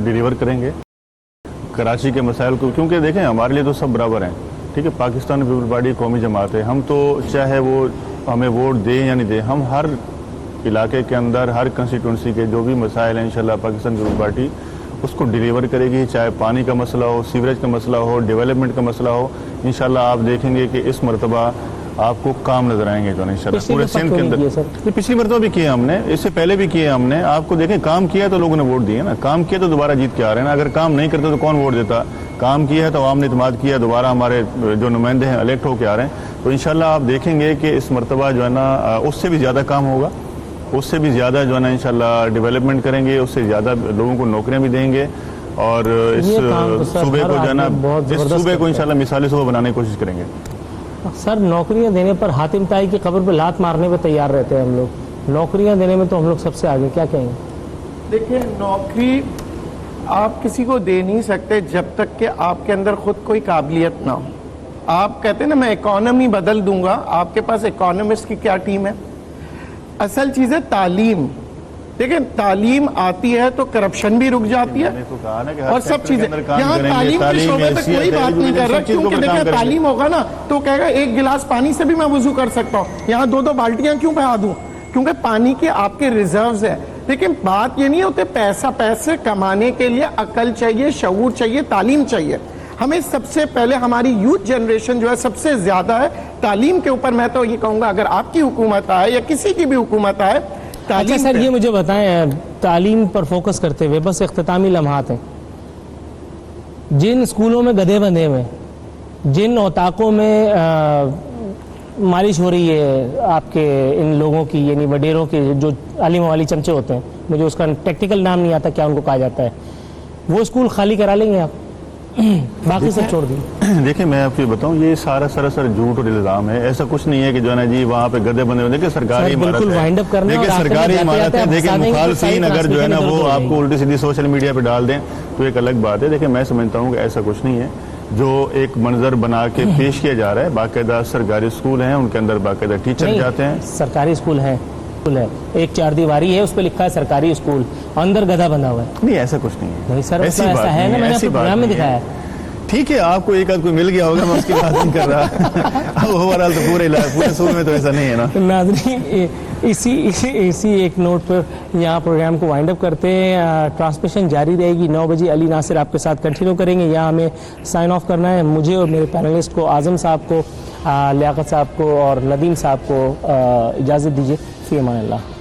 ڈیلیور کریں گے کراچی کے مسائل کو، کیونکہ دیکھیں ہمارے لیے تو سب برابر ہیں، ٹھیک ہے، پاکستان پیپل پارٹی قومی جماعت ہے، ہم تو چاہے وہ ہمیں ووٹ دیں یا نہیں دیں، ہم ہر علاقے کے اندر ہر کنسٹیٹوئنسی کے جو بھی مسائل ہیں انشاءاللہ پاکستان پیپل پارٹی اس کو ڈیلیور کرے گی، چاہے پانی کا مسئلہ ہو، سیوریج کا مسئلہ ہو، ڈیولپمنٹ کا مسئلہ ہو، انشاءاللہ آپ دیکھیں گے کہ اس مرتبہ آپ کو کام نظر آئیں گے جو انشاءاللہ پورے سندھ کے اندر۔ یہ پچھلی مرتبہ بھی کیے ہم نے، اس سے پہلے بھی کیے ہم نے، آپ کو دیکھیں کام کیا تو لوگوں نے ووٹ دیے نا، کام کیا تو دوبارہ جیت کے آ رہے ہیں نا، اگر کام نہیں کرتے تو کون ووٹ دیتا؟ کام کیا ہے تو عوام نے اعتماد کیا، دوبارہ ہمارے جو نمائندے ہیں الیکٹ ہو کے آ رہے ہیں، تو انشاءاللہ آپ دیکھیں گے کہ اس مرتبہ جو ہے نا اس سے بھی زیادہ کام ہوگا، اس سے بھی زیادہ جو ہے نا انشاءاللہ ڈیولپمنٹ کریں گے، اس سے زیادہ لوگوں کو نوکریاں بھی دیں گے، اور اس صوبے کو جو ہے نا اس صوبے کو انشاءاللہ مثالی صوبہ بنانے کی کوشش کریں گے۔ سر نوکریاں دینے پر حاتم طائی کی قبر پہ لات مارنے پہ تیار رہتے ہیں ہم لوگ، نوکریاں دینے میں تو ہم لوگ سب سے آگے، کیا کہیں گے؟ دیکھیں نوکری آپ کسی کو دے نہیں سکتے جب تک کہ آپ کے اندر خود کوئی قابلیت نہ ہو۔ آپ کہتے ہیں نا میں اکانومی بدل دوں گا، آپ کے پاس اکانومسٹ کی کیا ٹیم ہے؟ اصل چیز ہے تعلیم۔ دیکھیں تعلیم آتی ہے تو کرپشن بھی رک جاتی ہے اور سب چیزیں، یہاں تعلیم کے شعبے پہ کوئی بات نہیں کر رہا، کیونکہ دیکھیں تعلیم ہوگا نا تو کہے گا ایک گلاس پانی سے بھی میں وضو کر سکتا ہوں، یہاں 2 بالٹیاں کیوں بہا دوں؟ کیونکہ پانی کے آپ کے ریزروز ہیں۔ لیکن بات یہ نہیں ہوتے پیسے کمانے کے لیے عقل چاہیے، شعور چاہیے، تعلیم چاہیے۔ ہمیں سب سے پہلے ہماری یوتھ جنریشن جو ہے سب سے زیادہ ہے تعلیم کے اوپر۔ میں تو یہ کہوں گا اگر آپ کی حکومت آئے یا کسی کی بھی حکومت آئے، اچھا سر یہ مجھے بتائیں، تعلیم پر فوکس کرتے ہوئے بس اختتامی لمحات ہیں، جن اسکولوں میں گدھے بندھے ہوئے، جن اوتاقوں میں مالش ہو رہی ہے آپ کے ان لوگوں کی، یعنی وڈیروں کے جو عالم والی چمچے ہوتے ہیں، مجھے اس کا ٹیکنیکل نام نہیں آتا کیا ان کو کہا جاتا ہے، وہ اسکول خالی کرا لیں گے آپ؟ باقی سب چھوڑ دیں۔ دیکھیں میں آپ کو بتاؤں یہ سارا سراسر جھوٹ اور الزام ہے، ایسا کچھ نہیں ہے کہ جو ہے نا جی وہاں پہ گدھے بندے ہوئے، دیکھیں سرکاری عمارت ہے، دیکھیں سرکاری عمارت ہے، دیکھیں مخالفین اگر جو ہے نا وہ آپ کو الٹی سیدھی سوشل میڈیا پہ ڈال دیں تو ایک الگ بات ہے۔ دیکھیں میں سمجھتا ہوں کہ ایسا کچھ نہیں ہے جو ایک منظر بنا کے پیش کیا جا رہا ہے، باقاعدہ سرکاری اسکول ہیں، ان کے اندر باقاعدہ ٹیچر جاتے ہیں، سرکاری اسکول ہیں، ایک 4 دیواری ہے اس پہ لکھا ہے سرکاری اسکول، اندر گدھا بندھا ہوا ہے۔ نہیں ایسا کچھ نہیں ہے، نہیں سر ایسا ہے نا، میں نے اپنے پروگرام میں دکھایا ہے۔ ٹھیک ہے آپ کو ایک آدھ کوئی مل گیا ہوگا، میں اس کی بات نہیں کر رہا، اوورآل تو پورے اسکول میں تو ایسا نہیں ہے نا۔ ناظرین اسی ایک نوٹ پر یہاں پروگرام کو وائنڈ اپ کرتے ہیں، ٹرانسمیشن جاری رہے گی 9 بجے، علی ناصر آپ کے ساتھ کنٹینیو کریں گے، یہاں ہمیں سائن آف کرنا ہے، مجھے اور میرے پینلسٹ کو اعظم صاحب کو، لیاقت صاحب کو اور ندیم صاحب کو اجازت دیجیے، فی امان اللہ۔